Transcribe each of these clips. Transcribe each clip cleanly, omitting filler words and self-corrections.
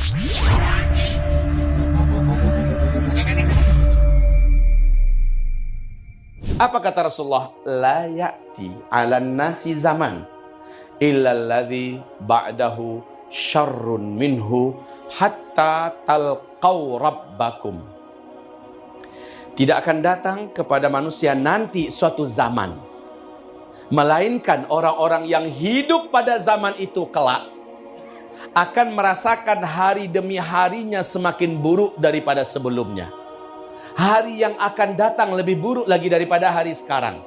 Apa kata Rasulullah? La ya'ti 'alan nasi zaman illa alladhi ba'dahu syarrun minhu hatta talqaw rabbakum. Tidak akan datang kepada manusia nanti suatu zaman, melainkan orang-orang yang hidup pada zaman itu kelak akan merasakan hari demi harinya semakin buruk daripada sebelumnya. Hari yang akan datang lebih buruk lagi daripada hari sekarang.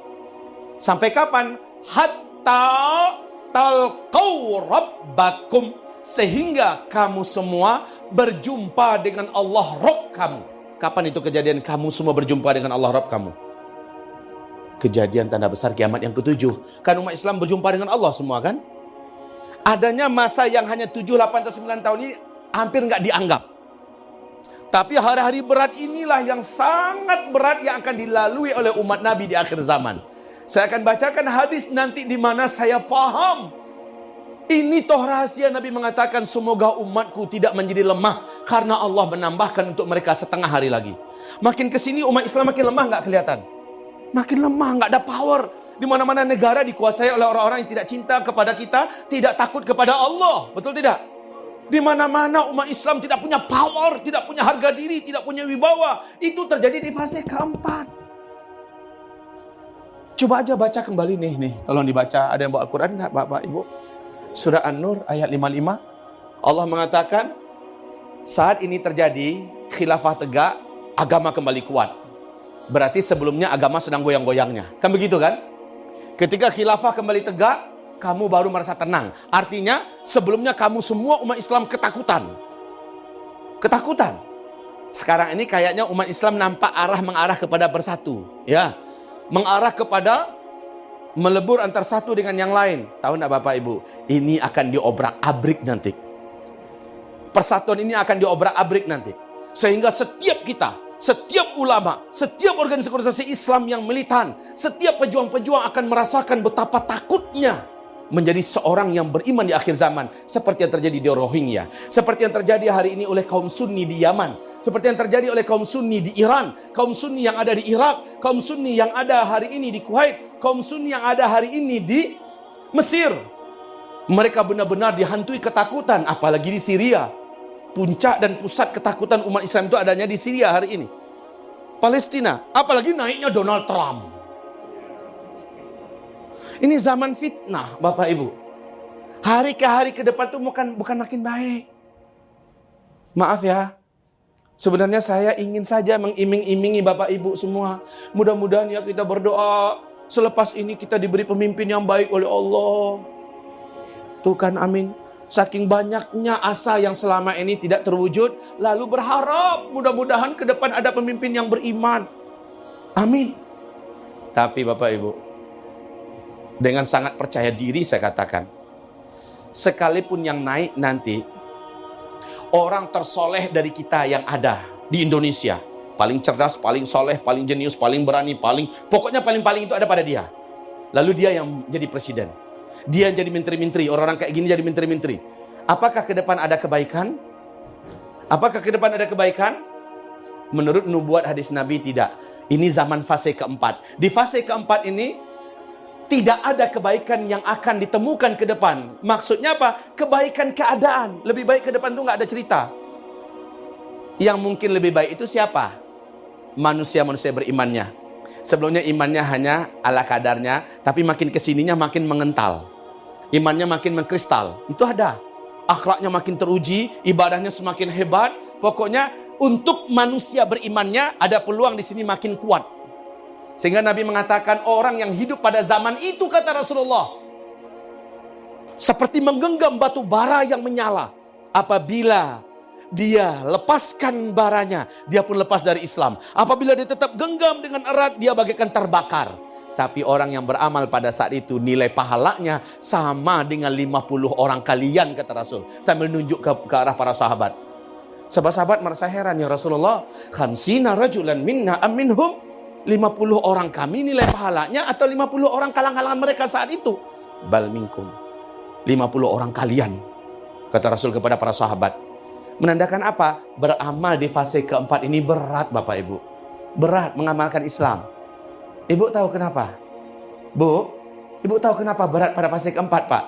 Sampai kapan? Hatta talqaw rabbakum, sehingga kamu semua berjumpa dengan Allah Rabb kamu. Kapan itu kejadian kamu semua berjumpa dengan Allah Rabb kamu? Kejadian tanda besar kiamat yang ke-7. Kan umat Islam berjumpa dengan Allah semua kan? Adanya masa yang hanya 7, 8, atau 9 tahun ini hampir nggak dianggap. Tapi hari-hari berat inilah yang sangat berat yang akan dilalui oleh umat Nabi di akhir zaman. Saya akan bacakan hadis nanti di mana saya faham. Ini toh rahasia Nabi mengatakan semoga umatku tidak menjadi lemah karena Allah menambahkan untuk mereka setengah hari lagi. Makin kesini umat Islam makin lemah nggak kelihatan? Makin lemah, nggak ada power. Di mana-mana negara dikuasai oleh orang-orang yang tidak cinta kepada kita, tidak takut kepada Allah. Betul tidak? Di mana-mana umat Islam tidak punya power, tidak punya harga diri, tidak punya wibawa. Itu terjadi di fase keempat. Coba aja baca kembali nih. Tolong dibaca. Ada yang bawa Al-Quran nggak, Bapak, Ibu? Surah An-Nur ayat 55. Allah mengatakan, saat ini terjadi khilafah tegak, agama kembali kuat. Berarti sebelumnya agama sedang goyang-goyangnya. Kan begitu kan? Ketika khilafah kembali tegak, kamu baru merasa tenang. Artinya sebelumnya kamu semua umat Islam ketakutan. Ketakutan. Sekarang ini kayaknya umat Islam nampak mengarah kepada bersatu. Ya, mengarah kepada melebur antara satu dengan yang lain. Tahu enggak Bapak Ibu? Ini akan diobrak-abrik nanti. Persatuan ini akan diobrak-abrik nanti. Sehingga setiap kita, setiap ulama, setiap organisasi Islam yang militan, setiap pejuang-pejuang akan merasakan betapa takutnya menjadi seorang yang beriman di akhir zaman. Seperti yang terjadi di Rohingya, seperti yang terjadi hari ini oleh kaum Sunni di Yaman, seperti yang terjadi oleh kaum Sunni di Iran, kaum Sunni yang ada di Irak, kaum Sunni yang ada hari ini di Kuwait, kaum Sunni yang ada hari ini di Mesir. Mereka benar-benar dihantui ketakutan, apalagi di Syria. Puncak dan pusat ketakutan umat Islam itu adanya di Syria hari ini. Palestina, apalagi naiknya Donald Trump. Ini zaman fitnah, Bapak Ibu. Hari ke hari ke depan itu bukan makin baik. Maaf ya. Sebenarnya saya ingin saja mengiming-imingi Bapak Ibu semua. Mudah-mudahan ya kita berdoa. Selepas ini kita diberi pemimpin yang baik oleh Allah. Tuh kan, amin. Saking banyaknya asa yang selama ini tidak terwujud. Lalu berharap mudah-mudahan ke depan ada pemimpin yang beriman. Amin. Tapi Bapak Ibu, dengan sangat percaya diri saya katakan, sekalipun yang naik nanti orang tersoleh dari kita yang ada di Indonesia, paling cerdas, paling soleh, paling jenius, paling berani, pokoknya paling itu ada pada dia. Lalu dia yang jadi presiden, dia yang jadi menteri-menteri, orang-orang kayak gini jadi menteri-menteri. Apakah ke depan ada kebaikan? Apakah ke depan ada kebaikan? Menurut nubuat hadis Nabi tidak. Ini zaman fase keempat. Di fase keempat ini tidak ada kebaikan yang akan ditemukan ke depan. Maksudnya apa? Kebaikan keadaan. Lebih baik ke depan itu nggak ada cerita. Yang mungkin lebih baik itu siapa? Manusia-manusia berimannya. Sebelumnya imannya hanya ala kadarnya, tapi makin kesininya makin mengental. Imannya makin mengkristal. Itu ada. Akhlaknya makin teruji, ibadahnya semakin hebat. Pokoknya untuk manusia berimannya ada peluang di sini makin kuat. Sehingga Nabi mengatakan orang yang hidup pada zaman itu, kata Rasulullah, seperti menggenggam batu bara yang menyala. Apabila dia lepaskan baranya, dia pun lepas dari Islam. Apabila dia tetap genggam dengan erat, dia bagaikan terbakar. Tapi orang yang beramal pada saat itu, nilai pahalanya sama dengan 50 orang kalian, kata Rasul. Sambil menunjuk ke arah para sahabat. Sahabat-sahabat merasa heran, ya Rasulullah, khamsina rajulan minna am minhum? 50 orang kami nilai pahalanya atau 50 orang kalang-kalangan mereka saat itu? Bal minkum. 50 orang kalian, kata Rasul kepada para sahabat. Menandakan apa? Beramal di fase keempat ini berat, Bapak Ibu. Berat mengamalkan Islam. Ibu tahu kenapa? Bu, Ibu tahu kenapa berat pada fase keempat, Pak?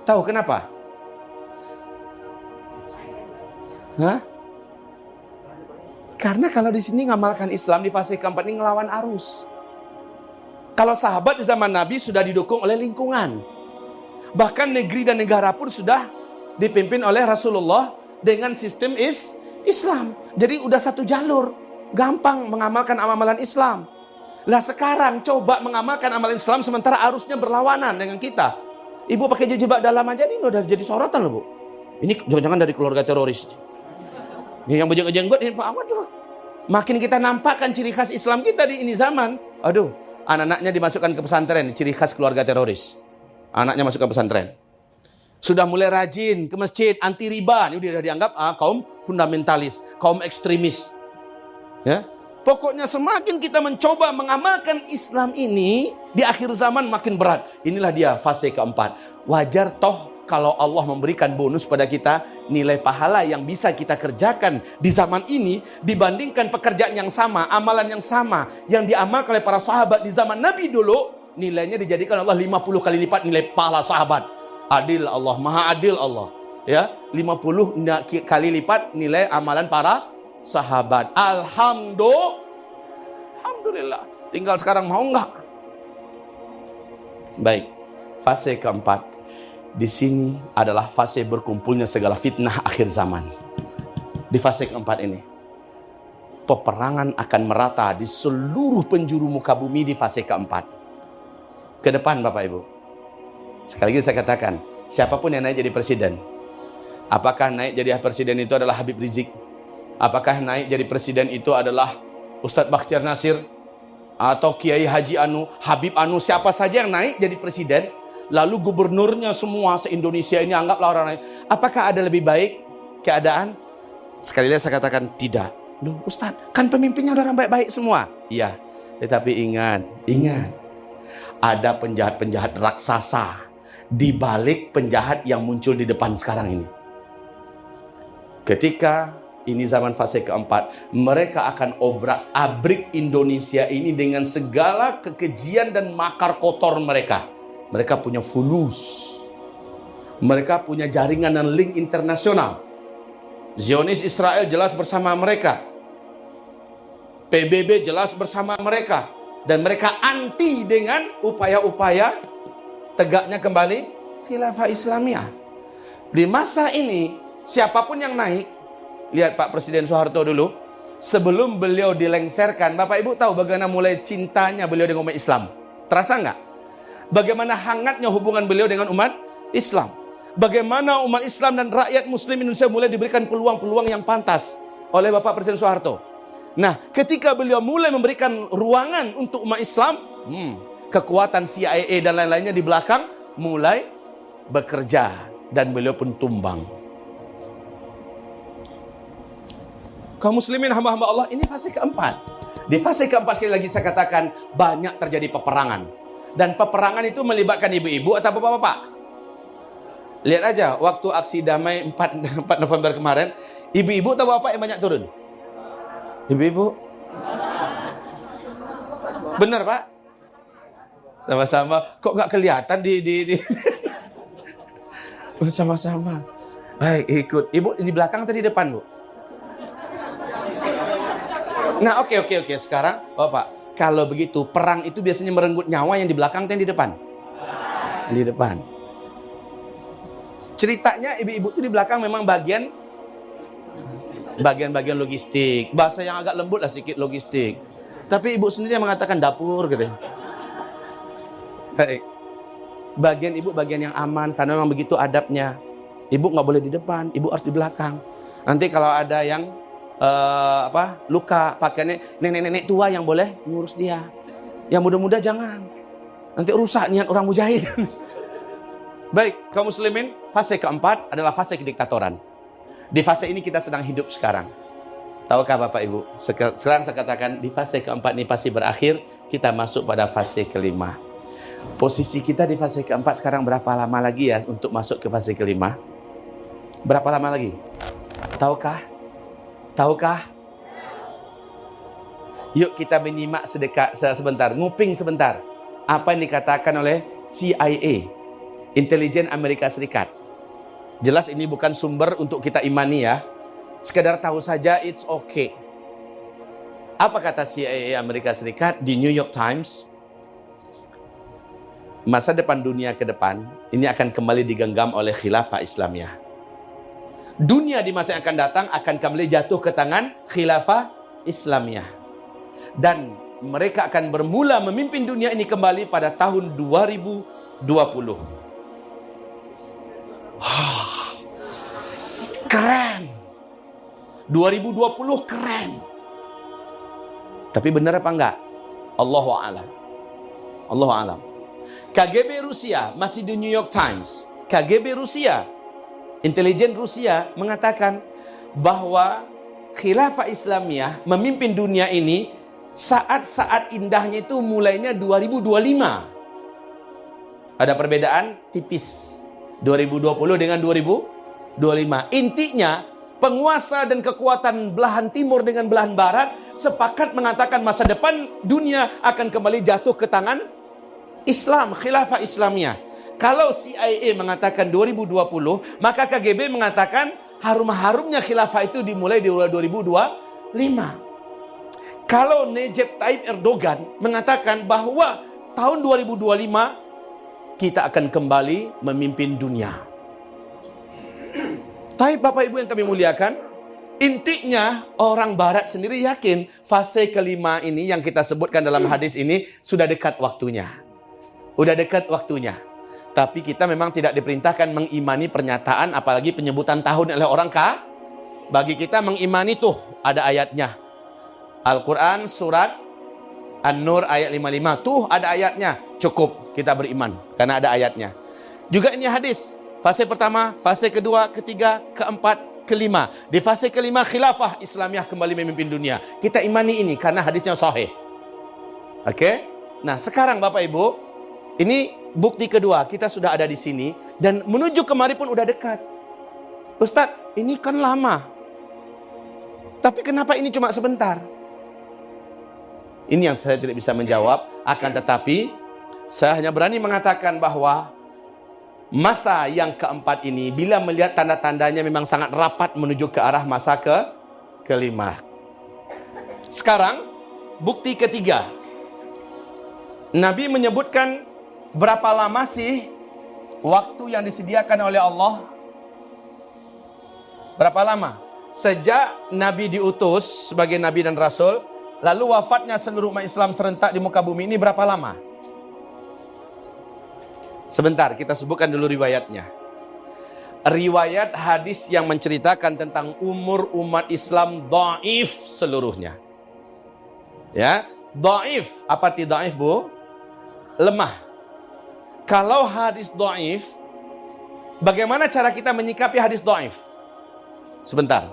Tahu kenapa? Hah? Karena kalau di sini ngamalkan Islam di fase keempat ini ngelawan arus. Kalau sahabat di zaman Nabi sudah didukung oleh lingkungan. Bahkan negeri dan negara pun sudah dipimpin oleh Rasulullah dengan sistem Islam. Jadi udah satu jalur. Gampang mengamalkan amalan Islam. Lah sekarang coba mengamalkan amalan Islam sementara arusnya berlawanan dengan kita. Ibu pakai jilbab dalam aja ini udah jadi sorotan loh, Bu. Ini jangan-jangan dari keluarga teroris. Yang berjenggot ini Pak, waduh. Makin kita nampakkan ciri khas Islam kita di ini zaman. Aduh, anak-anaknya dimasukkan ke pesantren, ciri khas keluarga teroris. Anaknya masuk ke pesantren. Sudah mulai rajin ke masjid, anti riba. Ini udah dianggap kaum fundamentalis, kaum ekstremis. Ya. Pokoknya semakin kita mencoba mengamalkan Islam ini, di akhir zaman makin berat. Inilah dia fase keempat. Wajar toh kalau Allah memberikan bonus pada kita, nilai pahala yang bisa kita kerjakan di zaman ini dibandingkan pekerjaan yang sama, amalan yang sama yang diamalkan oleh para sahabat di zaman Nabi dulu, nilainya dijadikan Allah 50 kali lipat nilai pahala sahabat. Adil Allah, maha adil Allah. Ya, 50 kali lipat nilai amalan para sahabat. Alhamdulillah. Tinggal sekarang mau enggak? Baik. Fase keempat. Di sini adalah fase berkumpulnya segala fitnah akhir zaman. Di fase keempat ini, peperangan akan merata di seluruh penjuru muka bumi di fase keempat. Ke depan Bapak Ibu. Sekali lagi saya katakan, siapapun yang naik jadi presiden. Apakah naik jadi presiden itu adalah Habib Rizik? Apakah naik jadi presiden itu adalah Ustadz Bakhtiar Nasir? Atau Kiai Haji Anu, Habib Anu, siapa saja yang naik jadi presiden? Lalu gubernurnya semua se-Indonesia ini anggaplah orang lain. Apakah ada lebih baik keadaan? Sekali lagi saya katakan tidak. Loh Ustadz, kan pemimpinnya orang baik-baik semua. Iya, tetapi ingat. Ada penjahat-penjahat raksasa di balik penjahat yang muncul di depan sekarang ini. Ketika ini zaman fase keempat, mereka akan obrak-abrik Indonesia ini dengan segala kekejian dan makar kotor mereka. Mereka punya fulus. Mereka punya jaringan dan link internasional. Zionis Israel jelas bersama mereka. PBB jelas bersama mereka. Dan mereka anti dengan upaya-upaya tegaknya kembali khilafah Islamiyah. Di masa ini, siapapun yang naik, lihat Pak Presiden Soeharto dulu, sebelum beliau dilengserkan, Bapak Ibu tahu bagaimana mulai cintanya beliau dengan umat Islam. Terasa nggak? Bagaimana hangatnya hubungan beliau dengan umat Islam. Bagaimana umat Islam dan rakyat Muslim Indonesia mulai diberikan peluang-peluang yang pantas oleh Bapak Presiden Soeharto. Nah, ketika beliau mulai memberikan ruangan untuk umat Islam, kekuatan CIA dan lain-lainnya di belakang mulai bekerja dan beliau pun tumbang. Kaum muslimin hamba-hamba Allah, ini fase keempat. Di fase keempat sekali lagi saya katakan banyak terjadi peperangan. Dan peperangan itu melibatkan ibu-ibu atau bapak-bapak. Lihat aja waktu aksi damai 4 November kemarin, ibu-ibu atau bapak yang banyak turun? Ibu-ibu. Benar Pak? Sama-sama. Kok nggak kelihatan di... Sama-sama. Baik, ikut. Ibu di belakang atau di depan, Bu? Nah, oke. Sekarang, Bapak, kalau begitu, perang itu biasanya merenggut nyawa yang di belakang atau yang di depan? Di depan. Ceritanya ibu-ibu itu di belakang memang bagian logistik. Bahasa yang agak lembut lah sedikit logistik. Tapi ibu sendiri yang mengatakan dapur gitu. Baik. Bagian ibu bagian yang aman karena memang begitu adabnya. Ibu nggak boleh di depan, ibu harus di belakang. Nanti kalau ada yang luka, pakaiannya nenek-nenek tua yang boleh ngurus dia. Yang muda-muda jangan. Nanti rusak niat orang mujahid. Baik, kaum muslimin, fase keempat adalah fase kediktatoran. Di fase ini kita sedang hidup sekarang. Tahukah Bapak Ibu? Sekarang saya katakan di fase keempat ini pasti berakhir, kita masuk pada fase kelima. Posisi kita di fase keempat sekarang berapa lama lagi ya untuk masuk ke fase kelima? Berapa lama lagi? Tahukah? Tahukah? Yuk kita menyimak sebentar, nguping sebentar. Apa yang dikatakan oleh CIA, Intelijen Amerika Serikat. Jelas ini bukan sumber untuk kita imani ya. Sekedar tahu saja, it's okay. Apa kata CIA Amerika Serikat di New York Times? Masa depan dunia ke depan, ini akan kembali digenggam oleh khilafah Islamiyah. Dunia di masa yang akan datang akan kembali jatuh ke tangan khilafah Islamiyah. Dan mereka akan bermula memimpin dunia ini kembali pada tahun 2020. Keren. 2020 keren. Tapi benar apa enggak? Allahu a'lam. Allahu a'lam. KGB Rusia, masih di New York Times. KGB Rusia, intelijen Rusia mengatakan bahwa khilafah Islamiyah memimpin dunia ini saat-saat indahnya itu mulainya 2025. Ada perbedaan tipis. 2020 dengan 2025. Intinya, penguasa dan kekuatan belahan timur dengan belahan barat sepakat mengatakan masa depan dunia akan kembali jatuh ke tangan Islam, khilafah Islamiyah. Kalau CIA mengatakan 2020, maka KGB mengatakan harum-harumnya khilafah itu dimulai di 2025. Kalau Recep Tayyip Erdogan mengatakan bahwa tahun 2025 kita akan kembali memimpin dunia. Tapi Bapak Ibu yang kami muliakan, intinya orang Barat sendiri yakin fase kelima ini yang kita sebutkan dalam hadis ini sudah dekat waktunya. Udah dekat waktunya. Tapi kita memang tidak diperintahkan mengimani pernyataan apalagi penyebutan tahun oleh orang Bagi kita mengimani tuh ada ayatnya. Al-Quran surat An-Nur ayat 55. Tuh ada ayatnya. Cukup kita beriman karena ada ayatnya. Juga ini hadis. Fase pertama, fase kedua, ketiga, keempat, kelima. Di fase kelima khilafah Islamiyah kembali memimpin dunia. Kita imani ini karena hadisnya sahih. Oke? Nah, sekarang Bapak Ibu, ini bukti kedua. Kita sudah ada di sini dan menuju kemari pun udah dekat. Ustadz, ini kan lama. Tapi kenapa ini cuma sebentar? Ini yang saya tidak bisa menjawab. Akan tetapi saya hanya berani mengatakan bahwa masa yang keempat ini bila melihat tanda-tandanya memang sangat rapat menuju ke arah masa kelima. Sekarang bukti ketiga. Nabi menyebutkan berapa lama sih waktu yang disediakan oleh Allah? Berapa lama? Sejak Nabi diutus sebagai Nabi dan Rasul, lalu wafatnya seluruh umat Islam serentak di muka bumi ini berapa lama? Sebentar, kita sebutkan dulu riwayatnya. Riwayat hadis yang menceritakan tentang umur umat Islam dhaif seluruhnya. Ya, dhaif. Apa arti dhaif, Bu? Lemah. Kalau hadis dhaif, bagaimana cara kita menyikapi hadis dhaif? Sebentar.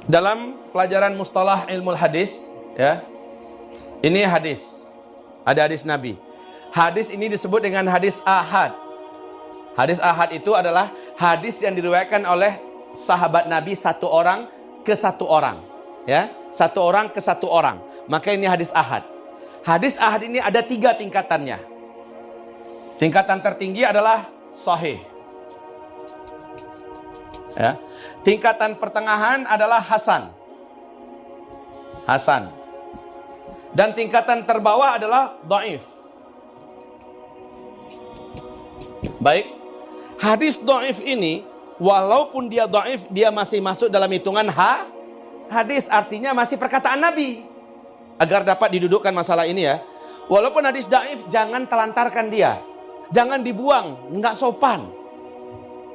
Dalam pelajaran mustalah ilmu hadis, ya, ini hadis. Ada hadis Nabi. Hadis ini disebut dengan hadis ahad. Hadis ahad itu adalah hadis yang diriwayatkan oleh sahabat Nabi satu orang ke satu orang. Ya, satu orang ke satu orang. Maka ini hadis ahad. Hadis ahad ini ada 3 tingkatannya. Tingkatan tertinggi adalah sahih. Ya. Tingkatan pertengahan adalah hasan. Hasan. Dan tingkatan terbawah adalah dhaif. Baik. Hadis dhaif ini, walaupun dia dhaif, dia masih masuk dalam hitungan hadis. Artinya masih perkataan Nabi. Agar dapat didudukkan masalah ini ya. Walaupun hadis dhaif, jangan telantarkan dia. Jangan dibuang, enggak sopan.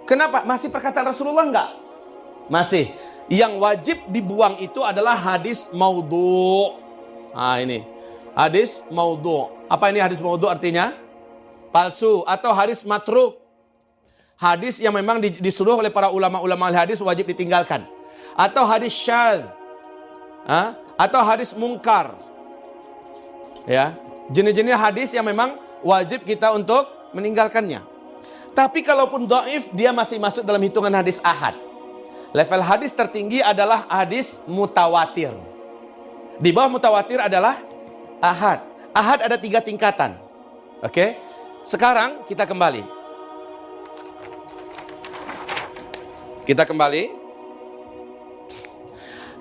Kenapa? Masih perkataan Rasulullah enggak? Masih. Yang wajib dibuang itu adalah hadis maudhu'. Nah ini. Hadis maudhu'. Apa ini hadis maudhu' artinya? Palsu atau hadis matruk. Hadis yang memang disuruh oleh para ulama-ulama hadis wajib ditinggalkan. Atau hadis syadz. Atau hadis mungkar. Ya. Jenis-jenis hadis yang memang wajib kita untuk meninggalkannya. Tapi kalaupun dhaif, dia masih masuk dalam hitungan hadis ahad. Level hadis tertinggi adalah hadis mutawatir. Di bawah mutawatir adalah ahad. Ahad ada 3 tingkatan. Oke. Sekarang kita kembali.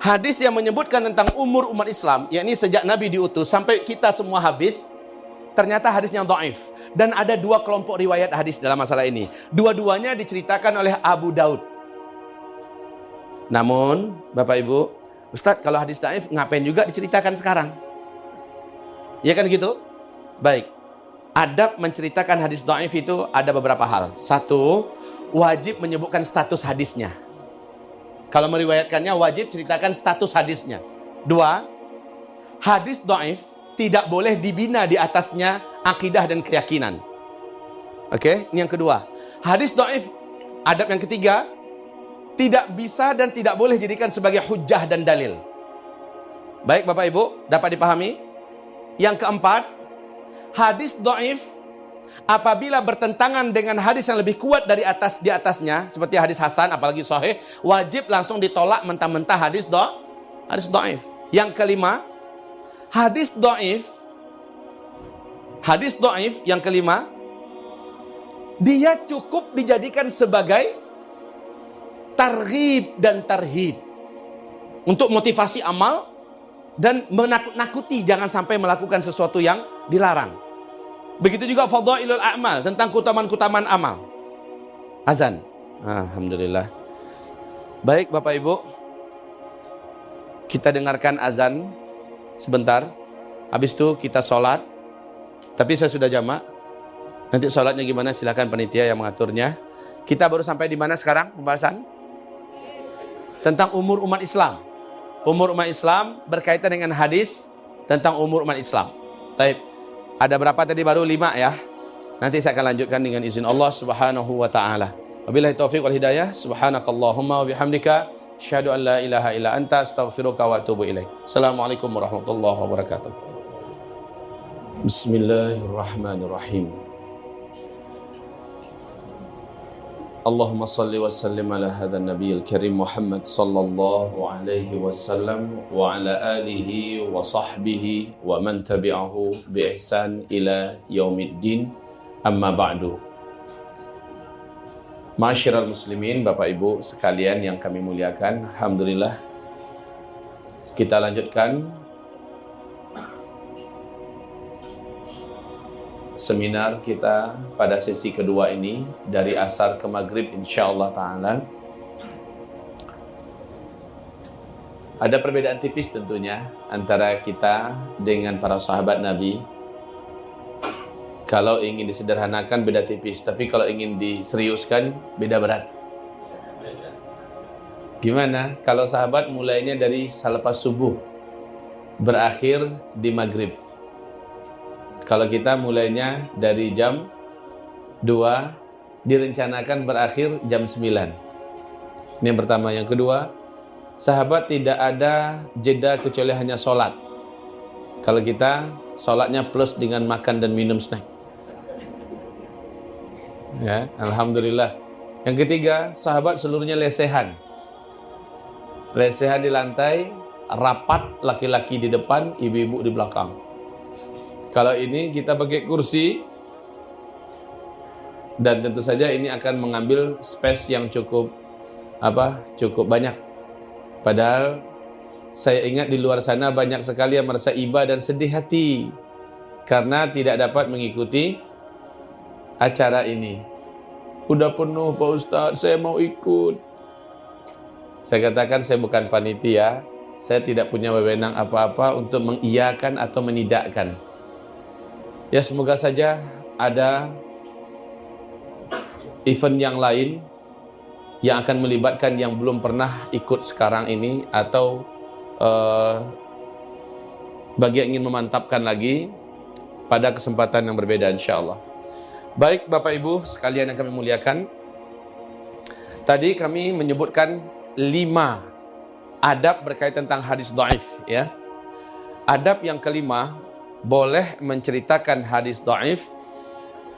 Hadis yang menyebutkan tentang umur umat Islam, yakni sejak Nabi diutus sampai kita semua habis, ternyata hadisnya dhaif. Dan ada 2 kelompok riwayat hadis dalam masalah ini. Dua-duanya diceritakan oleh Abu Daud. Namun, Bapak Ibu, Ustadz, kalau hadis dhaif ngapain juga diceritakan sekarang? Ya kan gitu? Baik. Adab menceritakan hadis dhaif itu ada beberapa hal. 1, wajib menyebutkan status hadisnya. Kalau meriwayatkannya wajib ceritakan status hadisnya. 2, hadis dhaif tidak boleh dibina di atasnya akidah dan keyakinan. Oke, ini yang kedua. Hadis dhaif, adab yang ketiga, tidak bisa dan tidak boleh dijadikan sebagai hujjah dan dalil. Baik Bapak Ibu, dapat dipahami? Yang keempat, hadis dhaif apabila bertentangan dengan hadis yang lebih kuat di atasnya, seperti hadis hasan apalagi sahih, wajib langsung ditolak mentah-mentah hadis dhaif. Yang kelima, hadis dhaif yang kelima, dia cukup dijadikan sebagai targhib dan tarhib, untuk motivasi amal dan menakut-nakuti jangan sampai melakukan sesuatu yang dilarang. Begitu juga fadailul a'mal, tentang keutamaan-keutamaan amal. Azan. Alhamdulillah. Baik Bapak Ibu, kita dengarkan azan sebentar. Habis itu kita sholat. Tapi saya sudah jamak. Nanti sholatnya gimana silakan panitia yang mengaturnya. Kita baru sampai di mana sekarang pembahasan? Tentang umur umat Islam. Umur umat Islam berkaitan dengan hadis tentang umur umat Islam. Baik. Ada berapa tadi? Baru 5 ya. Nanti saya akan lanjutkan dengan izin Allah Subhanahu wa taala. Wabillahi taufiq wal hidayah. Subhanakallahumma wa bihamdika asyhadu an la ilaha illa anta astaghfiruka wa atubu ilaik. Assalamualaikum warahmatullahi wabarakatuh. Bismillahirrahmanirrahim. Allahumma salli wa sallim ala hadzal nabiyil karim Muhammad sallallahu alaihi wasallam wa ala alihi wa sahbihi wa man tabi'ahu bi ihsan ila yaumiddin, amma ba'du. Ma'asyiral muslimin, Bapak Ibu sekalian yang kami muliakan, alhamdulillah kita lanjutkan seminar kita pada sesi kedua ini dari asar ke maghrib insyaallah ta'ala. Ada perbedaan tipis tentunya antara kita dengan para sahabat Nabi. Kalau ingin disederhanakan beda tipis, tapi kalau ingin diseriuskan beda berat. Gimana? Kalau sahabat mulainya dari selepas subuh, berakhir di maghrib. Kalau kita mulainya dari jam 2, direncanakan berakhir jam 9. Ini yang pertama. Yang kedua, sahabat tidak ada jeda kecuali hanya sholat. Kalau kita, sholatnya plus dengan makan dan minum snack. Ya, alhamdulillah. Yang ketiga, sahabat seluruhnya lesehan. Lesehan di lantai, rapat, laki-laki di depan, ibu-ibu di belakang. Kalau ini kita pakai kursi, dan tentu saja ini akan mengambil space yang cukup banyak. Padahal saya ingat di luar sana banyak sekali yang merasa iba dan sedih hati karena tidak dapat mengikuti acara ini. Udah penuh Pak Ustadz, saya mau ikut. Saya katakan saya bukan panitia, saya tidak punya wewenang apa-apa untuk mengiyakan atau menidakkan. Ya semoga saja ada event yang lain yang akan melibatkan yang belum pernah ikut sekarang ini, atau bagi yang ingin memantapkan lagi pada kesempatan yang berbeda insyaallah. Baik Bapak Ibu sekalian yang kami muliakan, tadi kami menyebutkan 5 adab berkaitan tentang hadis dhaif ya. Adab yang kelima, boleh menceritakan hadis dhaif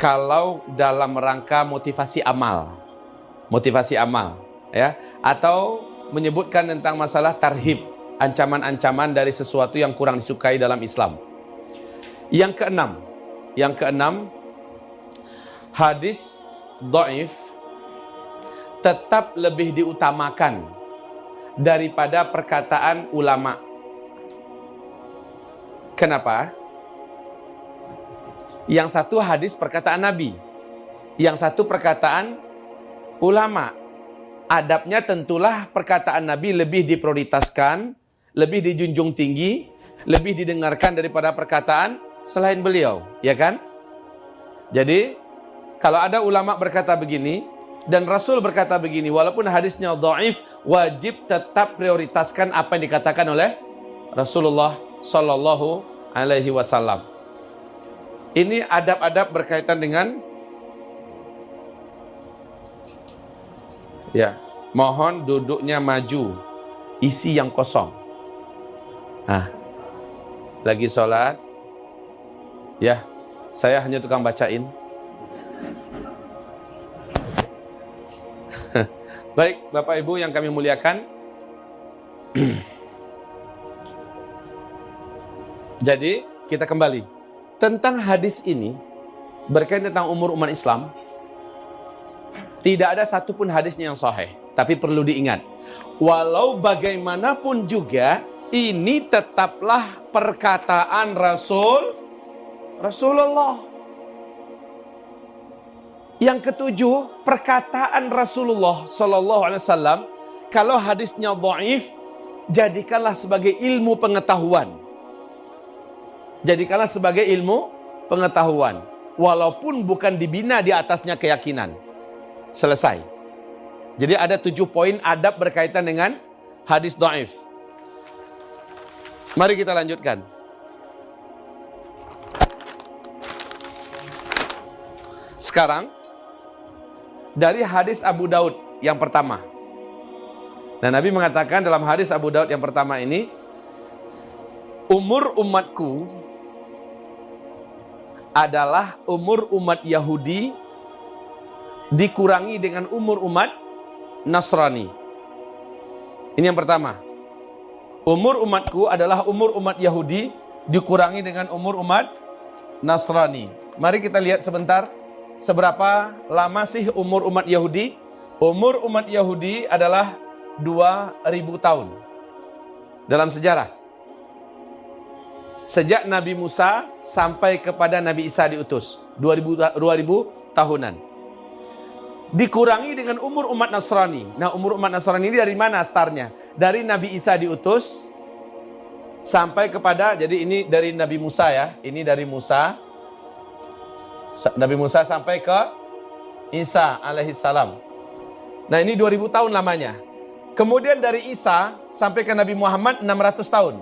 kalau dalam rangka motivasi amal, ya, atau menyebutkan tentang masalah tarhib, ancaman-ancaman dari sesuatu yang kurang disukai dalam Islam. Yang keenam, hadis dhaif tetap lebih diutamakan daripada perkataan ulama. Kenapa? Yang satu hadis perkataan Nabi, yang satu perkataan ulama. Adabnya tentulah perkataan Nabi lebih diprioritaskan, lebih dijunjung tinggi, lebih didengarkan daripada perkataan selain beliau, ya kan? Jadi, kalau ada ulama berkata begini dan Rasul berkata begini, walaupun hadisnya dhaif, wajib tetap prioritaskan apa yang dikatakan oleh Rasulullah Sallallahu Alaihi Wasallam. Ini adab-adab berkaitan dengan, ya, mohon duduknya maju, isi yang kosong. Lagi sholat, ya, saya hanya tukang bacain. Baik, Bapak Ibu yang kami muliakan. Jadi, kita kembali. Tentang hadis ini, berkaitan tentang umur umat Islam, tidak ada satupun hadisnya yang sahih. Tapi perlu diingat, walau bagaimanapun juga, ini tetaplah perkataan Rasulullah. Yang ketujuh, perkataan Rasulullah Sallallahu Alaihi Wasallam, kalau hadisnya dhaif, jadikanlah sebagai ilmu pengetahuan. Jadikanlah sebagai ilmu pengetahuan, walaupun bukan dibina di atasnya keyakinan. Selesai. Jadi ada 7 poin adab berkaitan dengan hadis dhaif. Mari kita lanjutkan. Sekarang dari hadis Abu Daud yang pertama. Dan Nabi mengatakan dalam hadis Abu Daud yang pertama ini, umur umatku adalah umur umat Yahudi dikurangi dengan umur umat Nasrani. Ini yang pertama. Umur umatku adalah umur umat Yahudi dikurangi dengan umur umat Nasrani. Mari kita lihat sebentar seberapa lama sih umur umat Yahudi. Umur umat Yahudi adalah 2000 tahun dalam sejarah. Sejak Nabi Musa sampai kepada Nabi Isa diutus, 2000 tahunan. Dikurangi dengan umur umat Nasrani. Nah, umur umat Nasrani ini dari mana startnya? Dari Nabi Isa diutus sampai kepada, jadi ini dari Nabi Musa ya. Ini dari Musa. Nabi Musa sampai ke Isa alaihissalam. Nah, ini 2000 tahun lamanya. Kemudian dari Isa sampai ke Nabi Muhammad 600 tahun.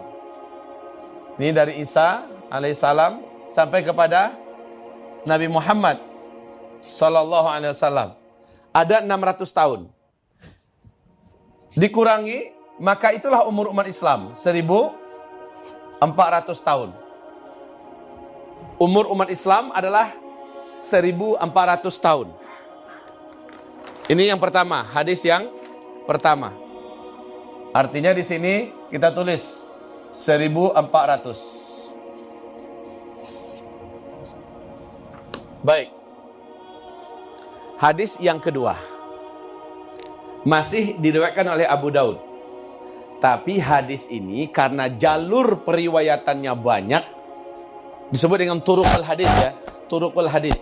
Ini dari Isa alaihissalam sampai kepada Nabi Muhammad sallallahu alaihi wasallam. Ada 600 tahun. Dikurangi, maka itulah umur umat Islam, 1400 tahun. Umur umat Islam adalah 1400 tahun. Ini yang pertama, hadis yang pertama. Artinya di sini kita tulis 1400. Baik. Hadis yang kedua masih diriwayatkan oleh Abu Daud. Tapi hadis ini karena jalur periwayatannya banyak, disebut dengan turuqul hadis ya, turuqul hadis.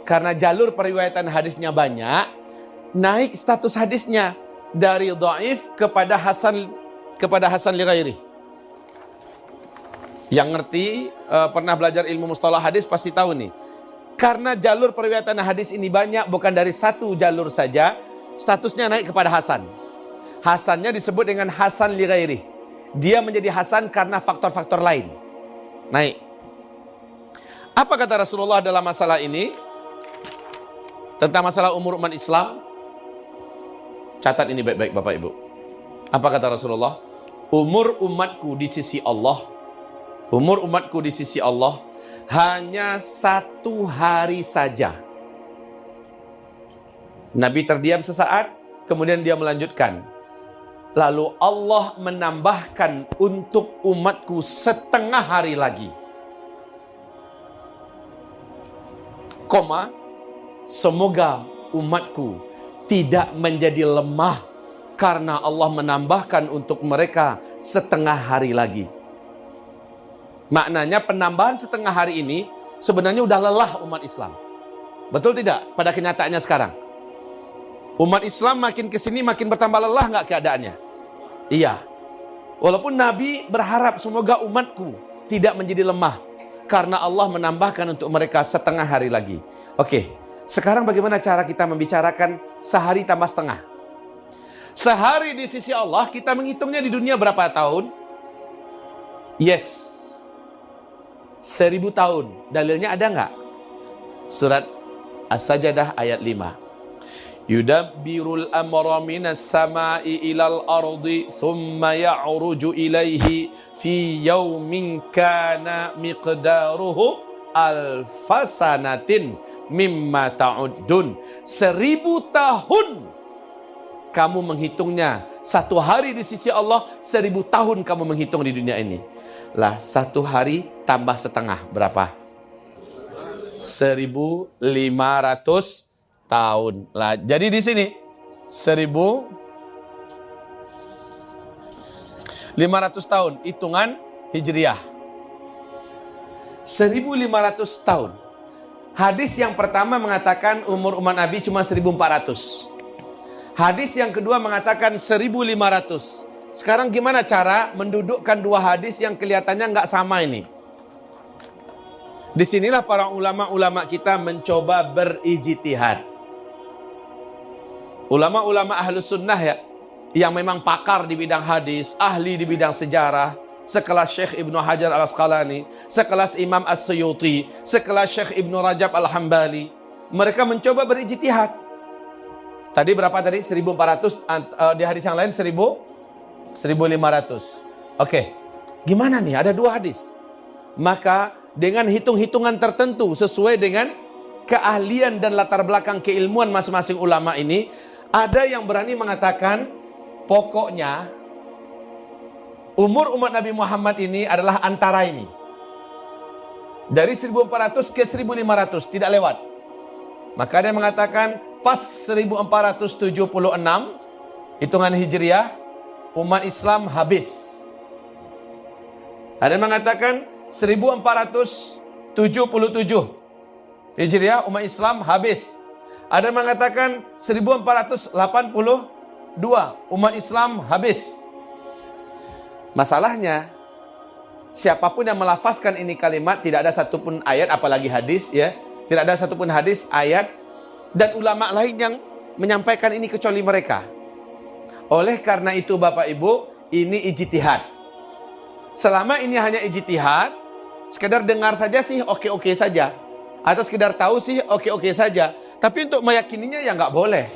Karena jalur periwayatan hadisnya banyak, naik status hadisnya dari dhaif kepada hasan li ghairi. Yang ngerti pernah belajar ilmu mustalah hadis pasti tahu nih. Karena jalur periwayatan hadis ini banyak, bukan dari satu jalur saja, statusnya naik kepada hasan. Hasannya disebut dengan hasan li ghairi. Dia menjadi hasan karena faktor-faktor lain. Naik. Apa kata Rasulullah dalam masalah ini? Tentang masalah umur umat Islam. Catat ini baik-baik Bapak Ibu. Apa kata Rasulullah? Umur umatku di sisi Allah, umur umatku di sisi Allah hanya 1 hari saja. Nabi terdiam sesaat, kemudian dia melanjutkan. Lalu Allah menambahkan untuk umatku 1/2 hari lagi. Semoga umatku tidak menjadi lemah karena Allah menambahkan untuk mereka 1/2 hari lagi. Maknanya penambahan 1/2 hari ini sebenarnya udah lelah umat Islam. Betul tidak pada kenyataannya sekarang? Umat Islam makin kesini makin bertambah lelah nggak keadaannya? Iya. Walaupun Nabi berharap semoga umatku tidak menjadi lemah karena Allah menambahkan untuk mereka 1/2 hari lagi. Oke, sekarang bagaimana cara kita membicarakan sehari tambah setengah? Sehari di sisi Allah kita menghitungnya di dunia berapa tahun? Yes, 1000 tahun. Dalilnya ada nggak? Surat As-Sajdah ayat 5. Yudabbirul amra minas sama'i ilal ardi thumma ya'ruju ilaihi fi yaumin kana miqdaruhu alfasanatin mimma ta'uddun. 1000 tahun kamu menghitungnya. 1 hari di sisi Allah, 1000 tahun kamu menghitung di dunia ini. Lah 1 hari tambah setengah berapa? 1500 tahun. Lah, jadi di sini 1500 tahun hitungan Hijriah. 1500 tahun. Hadis yang pertama mengatakan umur umat Nabi cuma 1400. Hadis yang kedua mengatakan 1500. Sekarang gimana cara mendudukkan dua hadis yang kelihatannya nggak sama ini? Disinilah para ulama-ulama kita mencoba berijtihad. Ulama-ulama ahlus sunnah ya, yang memang pakar di bidang hadis, ahli di bidang sejarah, sekelas Syekh Ibnu Hajar al-Asqalani, sekelas Imam As-Suyuti, sekelas Syekh Ibnu Rajab al-Hambali. Mereka mencoba berijtihad. Tadi berapa tadi? 1400, di hadis yang lain 1500. Oke, gimana nih? Ada 2 hadis. Maka dengan hitung-hitungan tertentu sesuai dengan keahlian dan latar belakang keilmuan masing-masing ulama ini, ada yang berani mengatakan pokoknya umur umat Nabi Muhammad ini adalah antara ini. Dari 1400 ke 1500, tidak lewat. Maka ada yang mengatakan pas 1476 hitungan Hijriah umat Islam habis. Ada yang mengatakan 1477 Hijriah umat Islam habis. Ada yang mengatakan 1482 umat Islam habis. Masalahnya, siapapun yang melafazkan ini kalimat, tidak ada satupun ayat, apalagi hadis ya, tidak ada satupun hadis, ayat dan ulama lain yang menyampaikan ini kecuali mereka. Oleh karena itu Bapak Ibu, ini ijtihad. Selama ini hanya ijtihad, sekedar dengar saja sih oke-oke saja, atau sekedar tahu sih oke-oke saja. Tapi untuk meyakininya ya nggak boleh.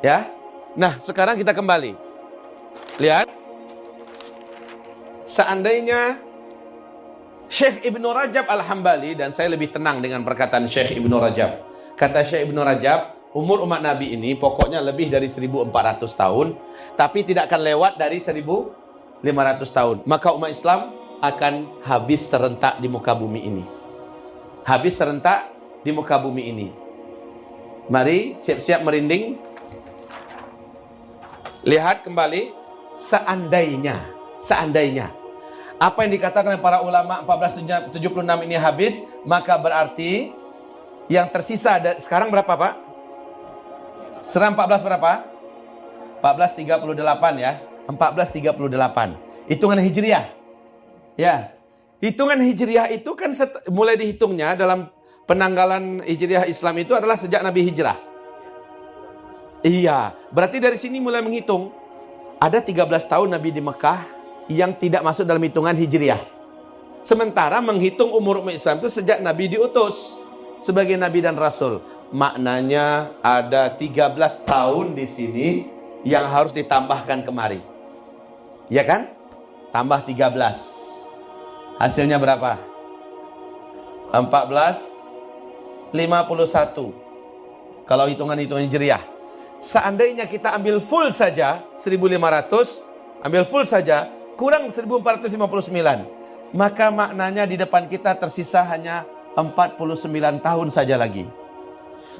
Ya. Nah, sekarang kita kembali. Lihat. Seandainya Syekh Ibnu Rajab al-Hambali, dan saya lebih tenang dengan perkataan Syekh Ibnu Rajab. Kata Syekh Ibnu Rajab, umur umat Nabi ini pokoknya lebih dari 1400 tahun, tapi tidak akan lewat dari 1500 tahun. Maka umat Islam akan habis serentak di muka bumi ini. Habis serentak di muka bumi ini. Mari siap-siap merinding. Lihat kembali. Seandainya apa yang dikatakan oleh para ulama 1476 ini habis, maka berarti yang tersisa sekarang berapa Pak? Sekarang 14 berapa? 1438 ya. 1438. Hitungan Hijriah. Ya. Hitungan Hijriah itu kan mulai dihitungnya dalam penanggalan Hijriah Islam itu adalah sejak Nabi hijrah. Iya, berarti dari sini mulai menghitung. Ada 13 tahun Nabi di Mekah yang tidak masuk dalam hitungan Hijriah. Sementara menghitung umur umat Islam itu sejak Nabi diutus sebagai Nabi dan Rasul. Maknanya ada 13 tahun di sini yang harus ditambahkan kemari. Ya kan? Tambah 13. Hasilnya berapa? 1451. Kalau hitungan-hitungan Hijriah. Seandainya kita ambil full saja 1500, ambil full saja kurang 1459, maka maknanya di depan kita tersisa hanya 49 tahun saja lagi.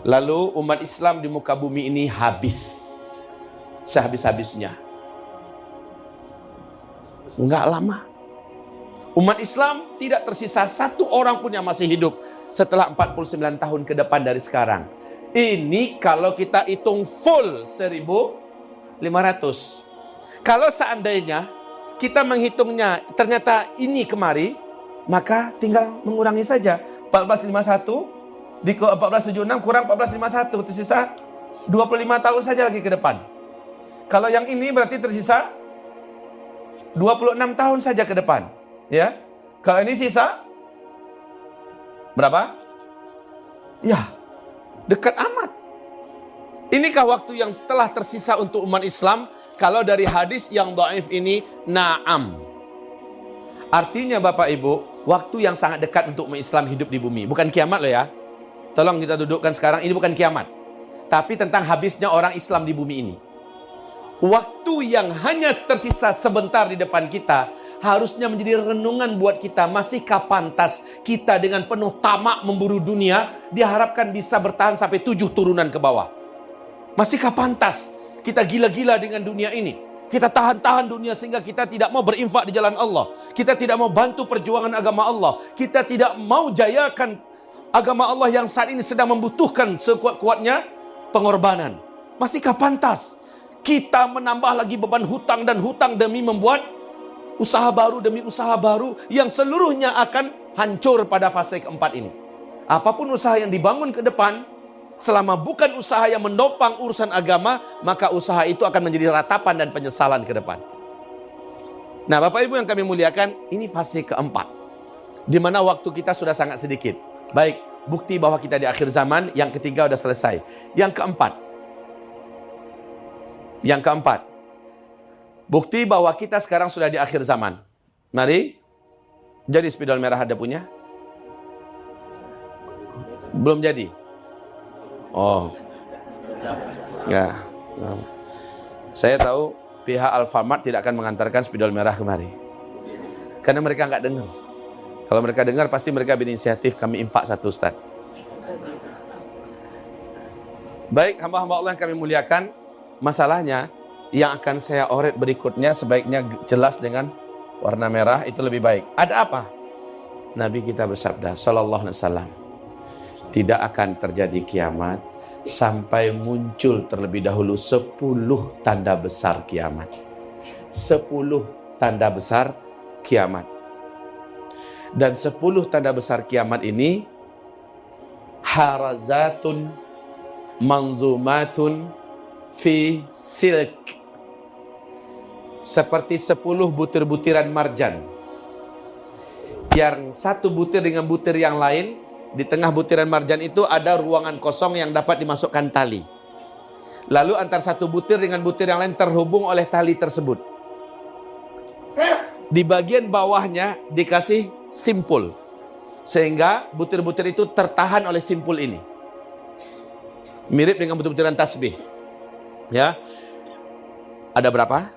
Lalu umat Islam di muka bumi ini habis. Sehabis-habisnya. Enggak lama. Umat Islam tidak tersisa satu orang pun yang masih hidup setelah 49 tahun ke depan dari sekarang. Ini kalau kita hitung full 1500. Kalau seandainya kita menghitungnya ternyata ini kemari, maka tinggal mengurangi saja. 1451 di 1476 kurang 1451, tersisa 25 tahun saja lagi ke depan. Kalau yang ini berarti tersisa 26 tahun saja ke depan. Ya, kalau ini sisa berapa? Ya, dekat amat. Inikah waktu yang telah tersisa untuk umat Islam? Kalau dari hadis yang dhaif ini, na'am. Artinya Bapak Ibu, waktu yang sangat dekat untuk umat Islam hidup di bumi. Bukan kiamat loh ya. Tolong kita dudukkan sekarang, ini bukan kiamat. Tapi tentang habisnya orang Islam di bumi ini. Waktu yang hanya tersisa sebentar di depan kita harusnya menjadi renungan buat kita. Masihkah pantas kita dengan penuh tamak memburu dunia diharapkan bisa bertahan sampai 7 turunan ke bawah? Masihkah pantas kita gila-gila dengan dunia ini? Kita tahan-tahan dunia sehingga kita tidak mau berinfak di jalan Allah. Kita tidak mau bantu perjuangan agama Allah. Kita tidak mau jayakan agama Allah yang saat ini sedang membutuhkan sekuat-kuatnya pengorbanan. Masihkah pantas kita menambah lagi beban hutang dan hutang demi membuat usaha baru demi usaha baru yang seluruhnya akan hancur pada fase keempat ini? Apapun usaha yang dibangun ke depan, selama bukan usaha yang menopang urusan agama, maka usaha itu akan menjadi ratapan dan penyesalan ke depan. Nah, Bapak Ibu yang kami muliakan, ini fase keempat, di mana waktu kita sudah sangat sedikit. Baik, bukti bahwa kita di akhir zaman. Yang ketiga sudah selesai. Yang keempat, bukti bahwa kita sekarang sudah di akhir zaman. Mari, jadi spidol merah ada punya? Belum jadi? Oh, ya. Saya tahu pihak Alfamart tidak akan mengantarkan spidol merah kemari. Karena mereka nggak dengar. Kalau mereka dengar, pasti mereka berinisiatif, kami infak satu, Ustaz. Baik, hamba-hamba Allah yang kami muliakan, masalahnya yang akan saya oret berikutnya sebaiknya jelas dengan warna merah, itu lebih baik. Ada apa? Nabi kita bersabda sallallahu alaihi wasallam, tidak akan terjadi kiamat sampai muncul terlebih dahulu 10 tanda besar kiamat. 10 tanda besar kiamat. Dan 10 tanda besar kiamat ini harazatun manzumatun fi silk, seperti 10 butir-butiran marjan, yang satu butir dengan butir yang lain. Di tengah butiran marjan itu ada ruangan kosong yang dapat dimasukkan tali. Lalu antar satu butir dengan butir yang lain terhubung oleh tali tersebut. Di bagian bawahnya dikasih simpul, sehingga butir-butir itu tertahan oleh simpul ini. Mirip dengan butir-butiran tasbih. Ya, ada berapa?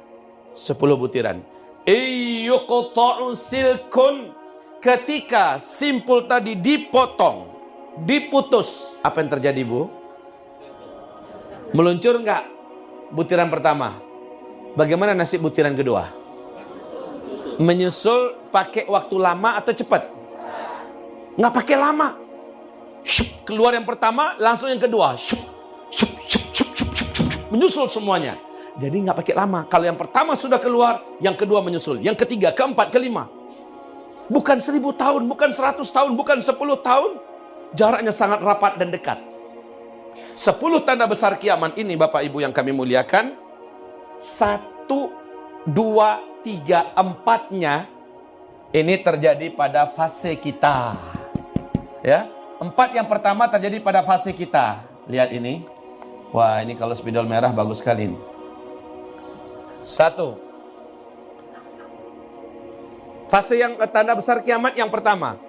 10 butiran. Iyuqta'u silkun, ketika simpul tadi dipotong, diputus, apa yang terjadi, Bu? Meluncur enggak butiran pertama? Bagaimana nasib butiran kedua? Menyusul pakai waktu lama atau cepat? Nggak pakai lama. Shup, keluar yang pertama, langsung yang kedua. Shup, shup, shup, shup, shup, shup, shup, shup, menyusul semuanya. Jadi nggak pakai lama. Kalau yang pertama sudah keluar, yang kedua menyusul, yang ketiga, keempat, kelima. Bukan 1000 tahun, bukan 100 tahun, bukan 10 tahun. Jaraknya sangat rapat dan dekat. 10 tanda besar kiamat ini, Bapak Ibu yang kami muliakan, 1, 2, 3, 4-nya ini terjadi pada fase kita. Ya, 4 yang pertama terjadi pada fase kita. Lihat ini. Wah, ini kalau spidol merah bagus sekali ini. 1. Fase yang tanda besar kiamat yang pertama.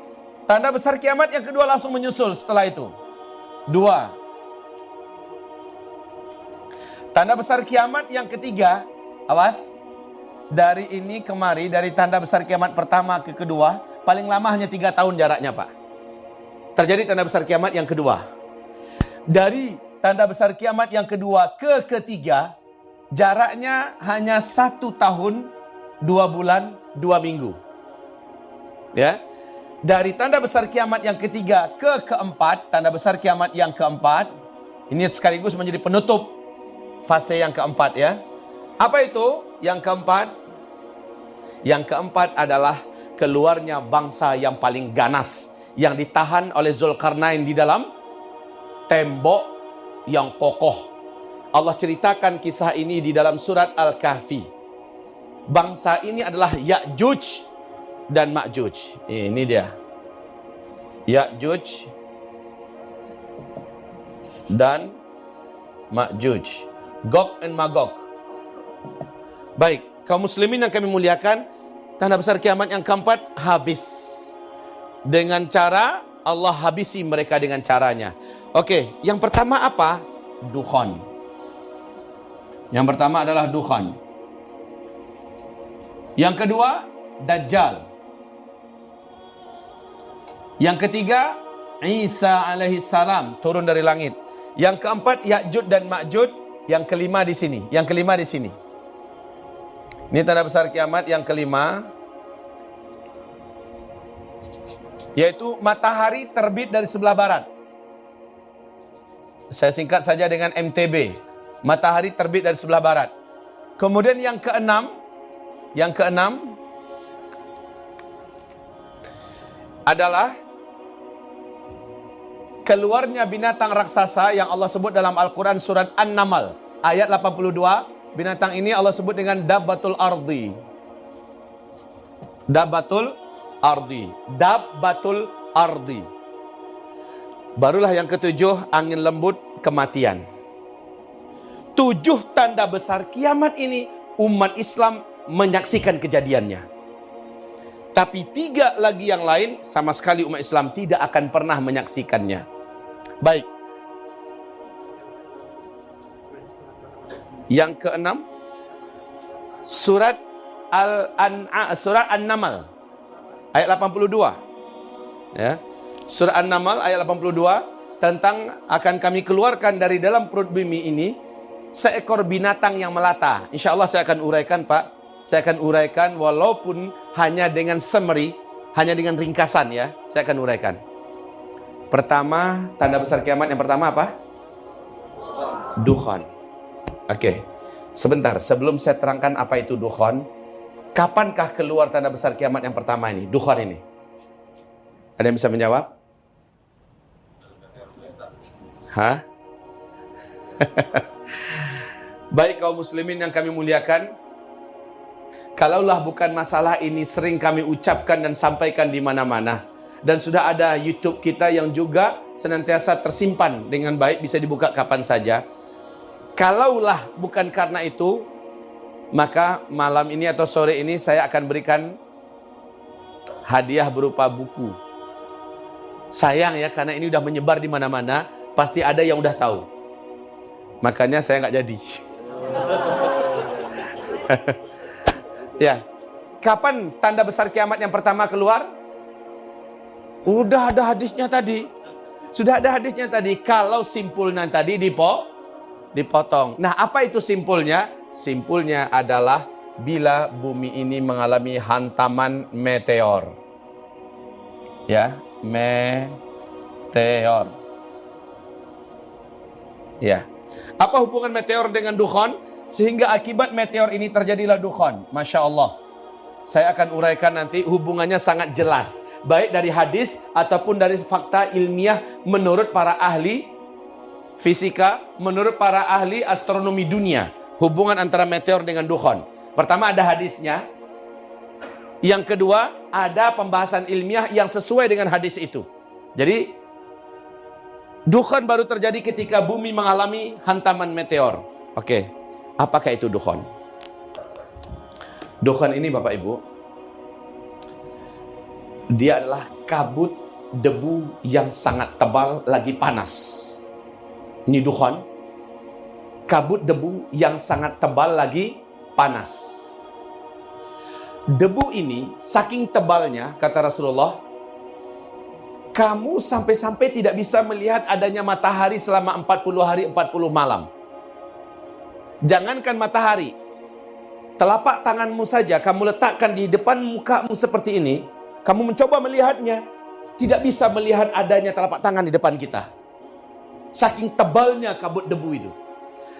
Tanda besar kiamat yang kedua langsung menyusul setelah itu. 2. Tanda besar kiamat yang ketiga, awas, dari ini kemari, dari tanda besar kiamat pertama ke kedua, paling lama hanya 3 tahun jaraknya, Pak. Terjadi tanda besar kiamat yang kedua. Dari tanda besar kiamat yang kedua ke ketiga, jaraknya hanya 1 tahun, 2 bulan, 2 minggu. Ya. Dari tanda besar kiamat yang ketiga ke keempat, tanda besar kiamat yang keempat, ini sekaligus menjadi penutup fase yang keempat, ya. Apa itu yang keempat? Yang keempat adalah keluarnya bangsa yang paling ganas, yang ditahan oleh Zulkarnain di dalam tembok yang kokoh. Allah ceritakan kisah ini di dalam surat Al-Kahfi. Bangsa ini adalah Ya'juj dan Ma'juj. Ini dia. Ya'juj dan Ma'juj. Gog and Magog. Baik, kaum muslimin yang kami muliakan, tanda besar kiamat yang keempat habis. Dengan cara Allah habisi mereka dengan caranya. Oke, yang pertama apa? Dukhan. Yang pertama adalah dukhan. Yang kedua, Dajjal. Yang ketiga, Isa alaihi salam turun dari langit. Yang keempat, Ya'juj dan Ma'juj. Yang kelima di sini. Yang kelima di sini. Ini tanda besar kiamat yang kelima, yaitu matahari terbit dari sebelah barat. Saya singkat saja dengan MTB. Matahari terbit dari sebelah barat. Kemudian yang keenam adalah keluarnya binatang raksasa yang Allah sebut dalam Al-Quran surat An-Naml ayat 82. Binatang ini Allah sebut dengan Dabbatul Ardi. Dabbatul Ardi. Dabbatul Ardi. Barulah yang ketujuh, angin lembut, kematian. 7 tanda besar kiamat ini umat Islam menyaksikan kejadiannya. Tapi 3 lagi yang lain sama sekali umat Islam tidak akan pernah menyaksikannya. Baik. Yang keenam, surat An-Naml ayat 82. Ya. Surah An-Naml ayat 82 tentang akan kami keluarkan dari dalam perut bumi ini seekor binatang yang melata. Insya Allah saya akan uraikan, Pak. Saya akan uraikan walaupun hanya dengan summary, hanya dengan ringkasan, ya. Saya akan uraikan. Pertama, tanda besar kiamat yang pertama apa? Dukhan. Oke. Sebentar, sebelum saya terangkan apa itu dukhan, kapankah keluar tanda besar kiamat yang pertama ini? Dukhan ini. Ada yang bisa menjawab? Hah? Baik kaum muslimin yang kami muliakan, kalaulah bukan masalah ini sering kami ucapkan dan sampaikan di mana-mana, dan sudah ada YouTube kita yang juga senantiasa tersimpan dengan baik, bisa dibuka kapan saja. Kalaulah bukan karena itu, maka malam ini atau sore ini saya akan berikan hadiah berupa buku. Sayang ya, karena ini udah menyebar di mana-mana, pasti ada yang udah tahu. Makanya saya nggak jadi. Ya, kapan tanda besar kiamat yang pertama keluar? Udah ada hadisnya tadi. Sudah ada hadisnya tadi. Kalau simpulnya tadi dipotong. Nah, apa itu simpulnya? Simpulnya adalah bila bumi ini mengalami hantaman meteor. Ya, meteor. Ya. Apa hubungan meteor dengan dukhan? Sehingga akibat meteor ini terjadilah dukhan. Masya Allah. Saya akan uraikan nanti, hubungannya sangat jelas. Baik dari hadis ataupun dari fakta ilmiah menurut para ahli fisika, menurut para ahli astronomi dunia. Hubungan antara meteor dengan dukhan. Pertama ada hadisnya. Yang kedua ada pembahasan ilmiah yang sesuai dengan hadis itu. Jadi dukhan baru terjadi ketika bumi mengalami hantaman meteor. Oke, apakah itu dukhan? Dukhan ini Bapak Ibu, dia adalah kabut debu yang sangat tebal lagi panas. Ini dukhan. Kabut debu yang sangat tebal lagi panas. Debu ini saking tebalnya, kata Rasulullah, kamu sampai-sampai tidak bisa melihat adanya matahari selama 40 hari 40 malam. Jangankan matahari, telapak tanganmu saja kamu letakkan di depan mukamu seperti ini, kamu mencoba melihatnya, tidak bisa melihat adanya telapak tangan di depan kita. Saking tebalnya kabut debu itu.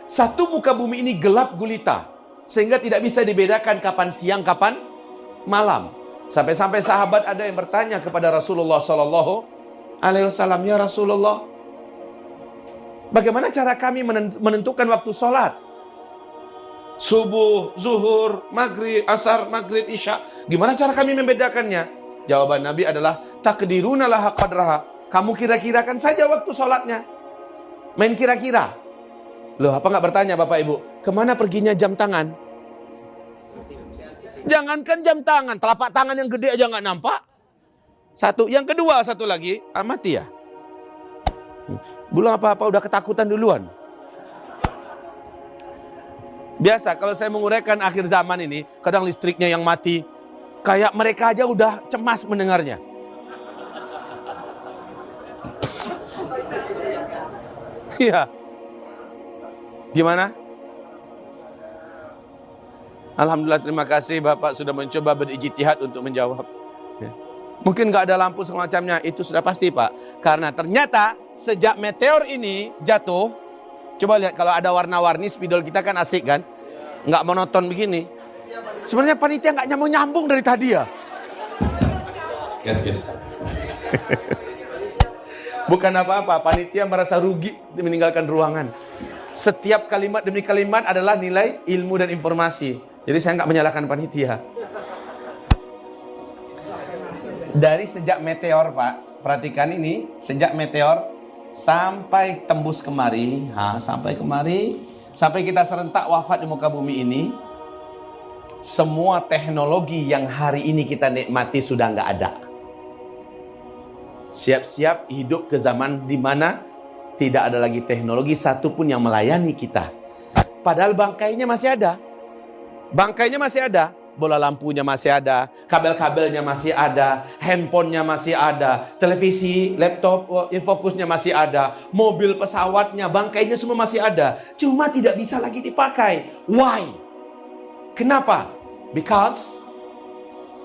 Satu muka bumi ini gelap gulita, sehingga tidak bisa dibedakan kapan siang, kapan malam. Sampai-sampai sahabat ada yang bertanya kepada Rasulullah Sallallahu Alaihi Wasallam, ya Rasulullah, bagaimana cara kami menentukan waktu sholat? Subuh, zuhur, maghrib, asar, maghrib, isya. Gimana cara kami membedakannya? Jawaban Nabi adalah takdiruna laha qadraha. Kamu kira-kirakan saja waktu sholatnya. Main kira-kira. Loh, apa nggak bertanya Bapak Ibu, kemana perginya jam tangan? Jangankan jam tangan, telapak tangan yang gede aja nggak nampak. Satu, yang kedua, satu lagi, mati ya. Belum apa-apa udah ketakutan duluan. Biasa kalau saya menguraikan akhir zaman ini, kadang listriknya yang mati, kayak mereka aja udah cemas mendengarnya. Iya. Gimana? Alhamdulillah, terima kasih Bapak sudah mencoba berijtihad untuk menjawab. Ya. Mungkin nggak ada lampu semacamnya, itu sudah pasti Pak. Karena ternyata sejak meteor ini jatuh, coba lihat kalau ada warna-warni spidol kita kan asik kan, nggak monoton begini. Sebenarnya panitia nggak nyambung dari tadi ya. Yes. Bukan apa-apa, panitia merasa rugi meninggalkan ruangan. Setiap kalimat demi kalimat adalah nilai ilmu dan informasi. Jadi saya nggak menyalahkan panitia. Dari sejak meteor Pak, perhatikan ini, sejak meteor sampai tembus kemari, sampai kemari, sampai kita serentak wafat di muka bumi ini, semua teknologi yang hari ini kita nikmati sudah nggak ada. Siap-siap hidup ke zaman di mana tidak ada lagi teknologi satupun yang melayani kita. Padahal bangkainya masih ada. Bangkainya masih ada. Bola lampunya masih ada. Kabel-kabelnya masih ada. Handphonenya masih ada. Televisi, laptop, infokusnya masih ada. Mobil, pesawatnya, bangkainya semua masih ada. Cuma tidak bisa lagi dipakai. Why? Kenapa? Because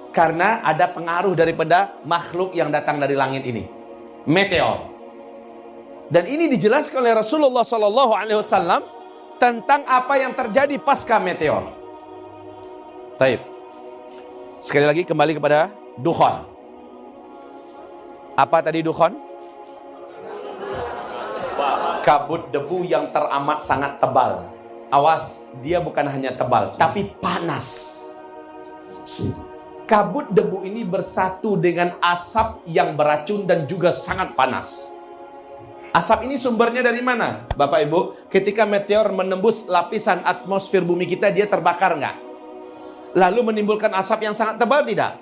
karena ada pengaruh daripada makhluk yang datang dari langit ini. Meteor. Dan ini dijelaskan oleh Rasulullah SAW tentang apa yang terjadi pasca meteor. Taib. Sekali lagi kembali kepada dukhan. Apa tadi dukhan? Kabut debu yang teramat sangat tebal. Awas, dia bukan hanya tebal, tapi panas. Kabut debu ini bersatu dengan asap yang beracun dan juga sangat panas. Asap ini sumbernya dari mana? Bapak Ibu, ketika meteor menembus lapisan atmosfer bumi kita, dia terbakar nggak? Lalu menimbulkan asap yang sangat tebal tidak?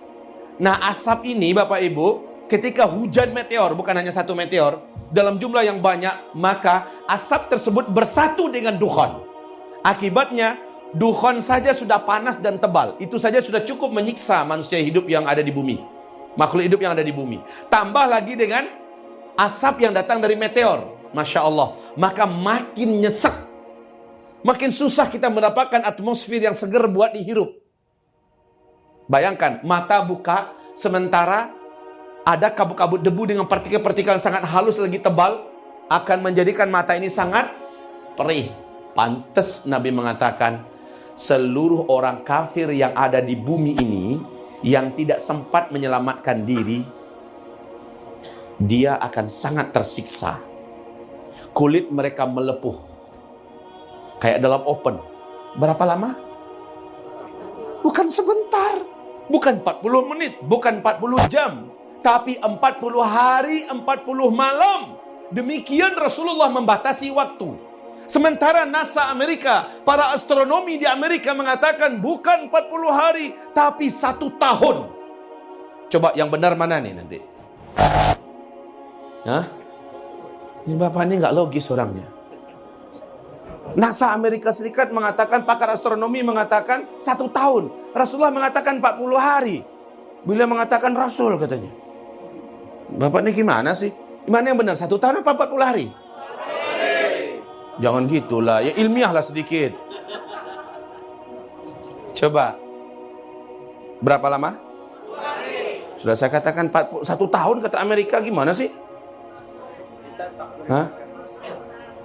Nah, asap ini Bapak Ibu, ketika hujan meteor, bukan hanya satu meteor, dalam jumlah yang banyak, maka asap tersebut bersatu dengan dukhan. Akibatnya, dukhan saja sudah panas dan tebal. Itu saja sudah cukup menyiksa manusia hidup yang ada di bumi. Makhluk hidup yang ada di bumi. Tambah lagi dengan asap yang datang dari meteor. Masya Allah. Maka makin nyesek. Makin susah kita mendapatkan atmosfer yang segar buat dihirup. Bayangkan, mata buka, sementara ada kabut-kabut debu dengan partikel-partikel sangat halus lagi tebal, akan menjadikan mata ini sangat perih. Pantes Nabi mengatakan, seluruh orang kafir yang ada di bumi ini, yang tidak sempat menyelamatkan diri, dia akan sangat tersiksa. Kulit mereka melepuh, kayak dalam oven. Berapa lama? Bukan sebentar. Bukan 40 menit, bukan 40 jam, tapi 40 hari, 40 malam. Demikian Rasulullah membatasi waktu. Sementara NASA Amerika, para astronomi di Amerika mengatakan bukan 40 hari, tapi 1 tahun. Coba yang benar mana nih nanti? Hah? Ini bapak ini nggak logis orangnya. NASA Amerika Serikat mengatakan, pakar astronomi mengatakan 1 tahun. Rasulullah mengatakan 40 hari. Beliau mengatakan Rasul katanya. Bapak ini gimana sih? Gimana yang benar? 1 tahun apa 40 hari? Jangan gitulah. Ya ilmiahlah sedikit. Coba. Berapa lama? Sudah saya katakan 1 tahun kata Amerika, gimana sih? Hah?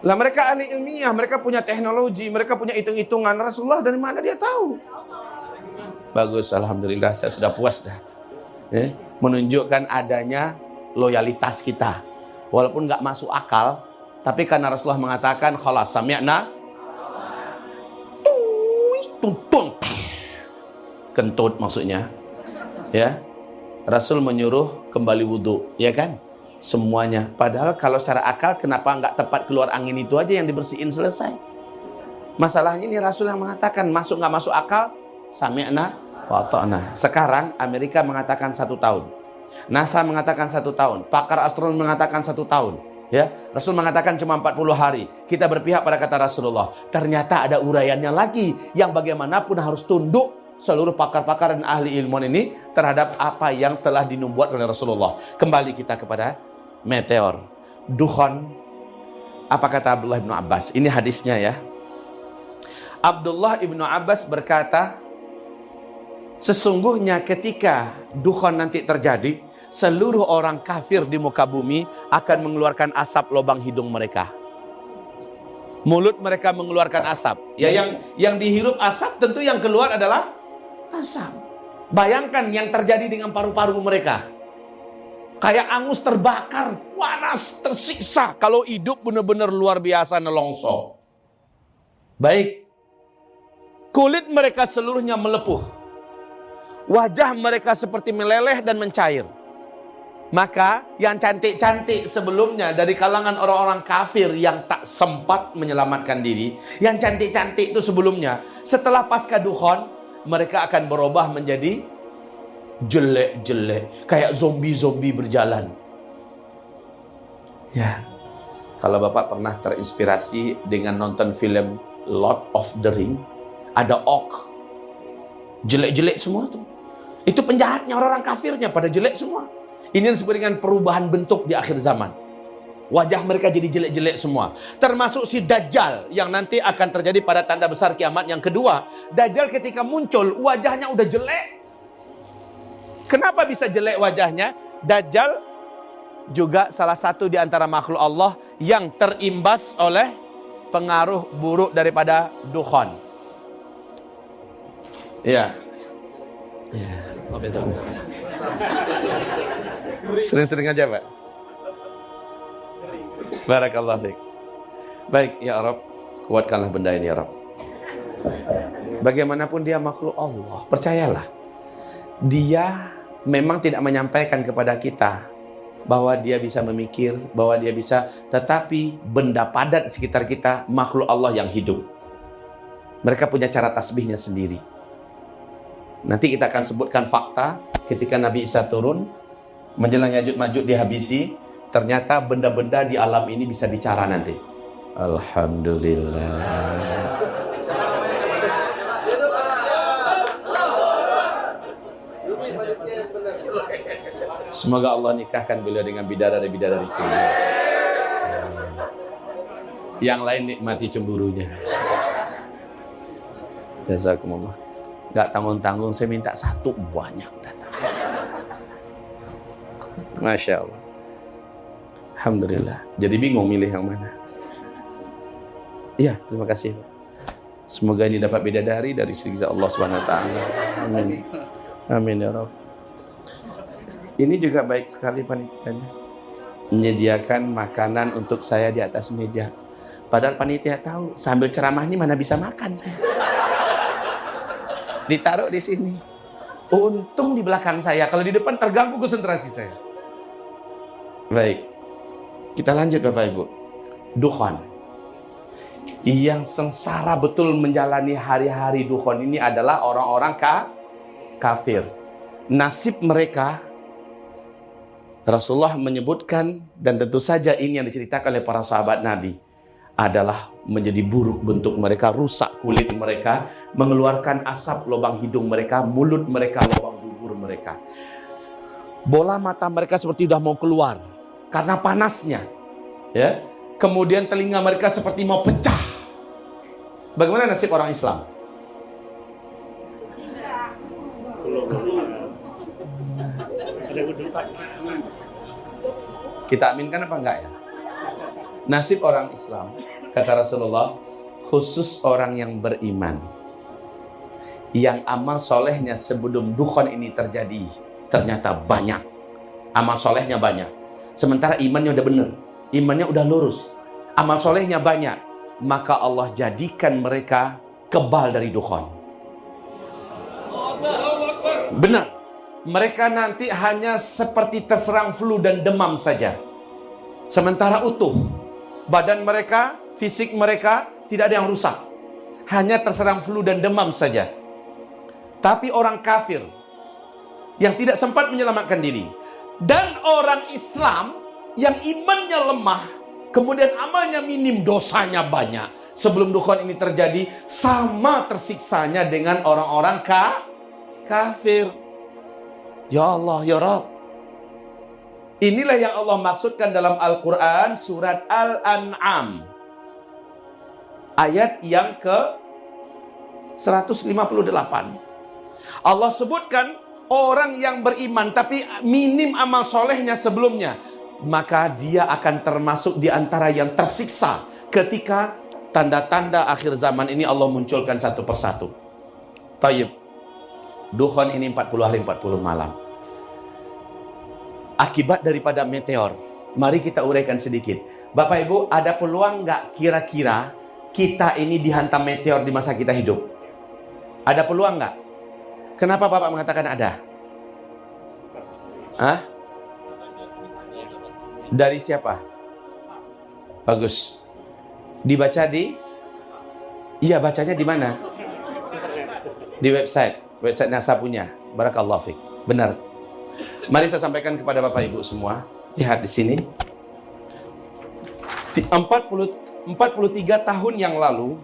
Lah mereka ahli ilmiah, mereka punya teknologi, mereka punya hitung-hitungan. Rasulullah dari mana dia tahu? Bagus, alhamdulillah, saya sudah puas dah. Menunjukkan adanya loyalitas kita. Walaupun nggak masuk akal, tapi karena Rasulullah mengatakan khalas sami'na kentut maksudnya. Ya. Rasul menyuruh kembali wudhu, ya kan? Semuanya. Padahal kalau secara akal kenapa nggak tepat keluar angin itu aja yang dibersihin selesai? Masalahnya ini Rasul yang mengatakan masuk nggak masuk akal, sami'na wa ata'na. Sekarang Amerika mengatakan 1 tahun, NASA mengatakan 1 tahun, pakar astronomi mengatakan 1 tahun. Ya, Rasul mengatakan cuma 40 hari. Kita berpihak pada kata Rasulullah. Ternyata ada uraiannya lagi yang bagaimanapun harus tunduk seluruh pakar-pakar dan ahli ilmuwan ini terhadap apa yang telah dinubuat oleh Rasulullah. Kembali kita kepada meteor, dukhon. Apa kata Abdullah bin Abbas? Ini hadisnya ya. Abdullah bin Abbas berkata, sesungguhnya ketika dukhon nanti terjadi, seluruh orang kafir di muka bumi akan mengeluarkan asap lubang hidung mereka. Mulut mereka mengeluarkan asap. Ya, yang dihirup asap tentu yang keluar adalah asap. Bayangkan yang terjadi dengan paru-paru mereka. Kayak angus terbakar, panas, tersiksa. Kalau hidup benar-benar luar biasa nelongso. Baik. Kulit mereka seluruhnya melepuh. Wajah mereka seperti meleleh dan mencair. Maka yang cantik-cantik sebelumnya dari kalangan orang-orang kafir yang tak sempat menyelamatkan diri, yang cantik-cantik itu sebelumnya, setelah pasca dukhon, mereka akan berubah menjadi jelek-jelek, kayak zombie-zombie berjalan. Ya, kalau Bapak pernah terinspirasi dengan nonton film Lord of the Ring, ada orc, jelek-jelek semua tuh. Itu penjahatnya, orang-orang kafirnya pada jelek semua. Ini yang disebut dengan perubahan bentuk di akhir zaman. Wajah mereka jadi jelek-jelek semua. Termasuk si Dajjal yang nanti akan terjadi pada tanda besar kiamat yang kedua. Dajjal ketika muncul, wajahnya udah jelek. Kenapa bisa jelek wajahnya? Dajjal juga salah satu di antara makhluk Allah yang terimbas oleh pengaruh buruk daripada dukhon. Ya. Ya, sering-sering aja, Pak. Barakallah fiik. Baik, ya Rabb, kuatkanlah benda ini, ya Rabb. Bagaimanapun dia makhluk Allah, percayalah. Dia memang tidak menyampaikan kepada kita bahwa dia bisa memikir, bahwa dia bisa, tetapi benda padat di sekitar kita makhluk Allah yang hidup. Mereka punya cara tasbihnya sendiri. Nanti kita akan sebutkan fakta ketika Nabi Isa turun, menjelang Ya'juj Ma'juj dihabisi, ternyata benda-benda di alam ini bisa bicara nanti. Alhamdulillah. Semoga Allah nikahkan beliau dengan bidadari-bidadari sini. Yang lain nikmati cemburunya. Jazakumullah. Gak tanggung-tanggung, saya minta 1 banyak datang. Masya Allah. Alhamdulillah. Jadi bingung milih yang mana. Iya, terima kasih. Semoga ini dapat bidadari dari sisi Allah Subhanahu wa taala. Amin. Amin ya Rabb. Ini juga baik sekali panitianya. Menyediakan makanan untuk saya di atas meja. Padahal panitia tahu sambil ceramah ini mana bisa makan saya. Ditaruh di sini. Untung di belakang saya. Kalau di depan terganggu konsentrasi saya. Baik. Kita lanjut Bapak Ibu. Dukhon. Yang sengsara betul menjalani hari-hari dukhon ini adalah orang-orang kafir. Nasib mereka Rasulullah menyebutkan, dan tentu saja ini yang diceritakan oleh para sahabat Nabi, adalah menjadi buruk bentuk mereka, rusak kulit mereka, mengeluarkan asap lubang hidung mereka, mulut mereka, lubang dubur mereka. Bola mata mereka seperti sudah mau keluar karena panasnya. Ya. Kemudian telinga mereka seperti mau pecah. Bagaimana nasib orang Islam? Kita aminkan apa enggak ya? Nasib orang Islam, kata Rasulullah, khusus orang yang beriman, yang amal solehnya sebelum dukhon ini terjadi ternyata banyak, amal solehnya banyak, sementara imannya udah benar, imannya udah lurus, amal solehnya banyak, maka Allah jadikan mereka kebal dari dukhon. Benar, mereka nanti hanya seperti terserang flu dan demam saja, sementara utuh badan mereka, fisik mereka tidak ada yang rusak, hanya terserang flu dan demam saja. Tapi orang kafir yang tidak sempat menyelamatkan diri, dan orang Islam yang imannya lemah, kemudian amalnya minim, dosanya banyak, sebelum dukhon ini terjadi, sama tersiksanya dengan orang-orang kafir. Ya Allah, ya Rabb. Inilah yang Allah maksudkan dalam Al-Quran surat Al-An'am, ayat yang ke 158. Allah sebutkan orang yang beriman tapi minim amal solehnya sebelumnya, maka dia akan termasuk di antara yang tersiksa ketika tanda-tanda akhir zaman ini Allah munculkan satu persatu. Tayyib, dukhon ini 40 hari 40 malam. Akibat daripada meteor, mari kita uraikan sedikit. Bapak Ibu, ada peluang nggak kira-kira kita ini dihantam meteor di masa kita hidup? Ada peluang nggak? Kenapa Bapak mengatakan ada? Hah? Dari siapa? Bagus. Dibaca di? Iya, bacanya di mana? Di website NASA punya. Barakallahu fiik. Benar. Mari saya sampaikan kepada Bapak Ibu semua. Lihat di sini. 43 tahun yang lalu,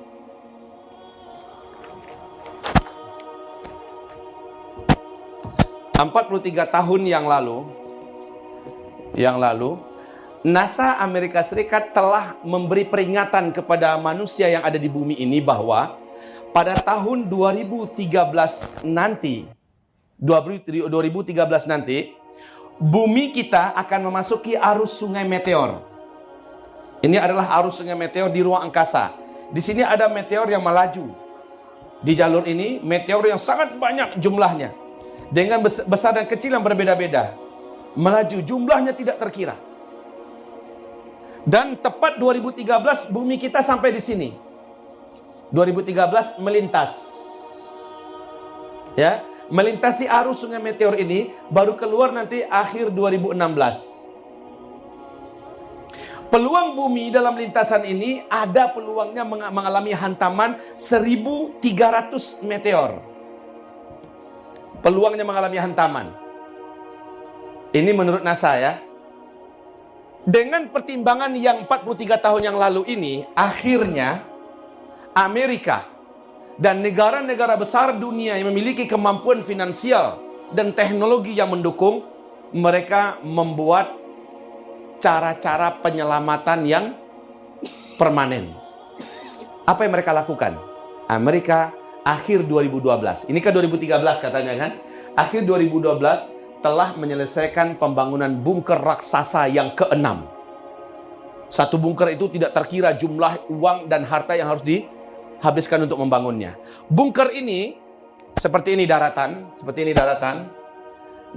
NASA Amerika Serikat telah memberi peringatan kepada manusia yang ada di bumi ini bahwa pada tahun 2013 nanti, bumi kita akan memasuki arus sungai meteor. Ini adalah arus sungai meteor di ruang angkasa. Di sini ada meteor yang melaju. Di jalur ini, meteor yang sangat banyak jumlahnya, dengan besar dan kecil yang berbeda-beda. Melaju, jumlahnya tidak terkira. Dan tepat 2013, bumi kita sampai di sini. 2013 melintas. Ya, melintasi arus sungai meteor ini baru keluar nanti akhir 2016. Peluang bumi dalam lintasan ini ada peluangnya mengalami hantaman 1.300 meteor. Peluangnya mengalami hantaman. Ini menurut NASA ya. Dengan pertimbangan yang 43 tahun yang lalu ini, akhirnya Amerika dan negara-negara besar dunia yang memiliki kemampuan finansial dan teknologi yang mendukung, mereka membuat cara-cara penyelamatan yang permanen. Apa yang mereka lakukan? Amerika akhir 2012, ini kan 2013 katanya kan, akhir 2012 telah menyelesaikan pembangunan bunker raksasa yang ke-6. Satu bunker itu tidak terkira jumlah uang dan harta yang harus dihabiskan untuk membangunnya. Bunker ini seperti ini daratan,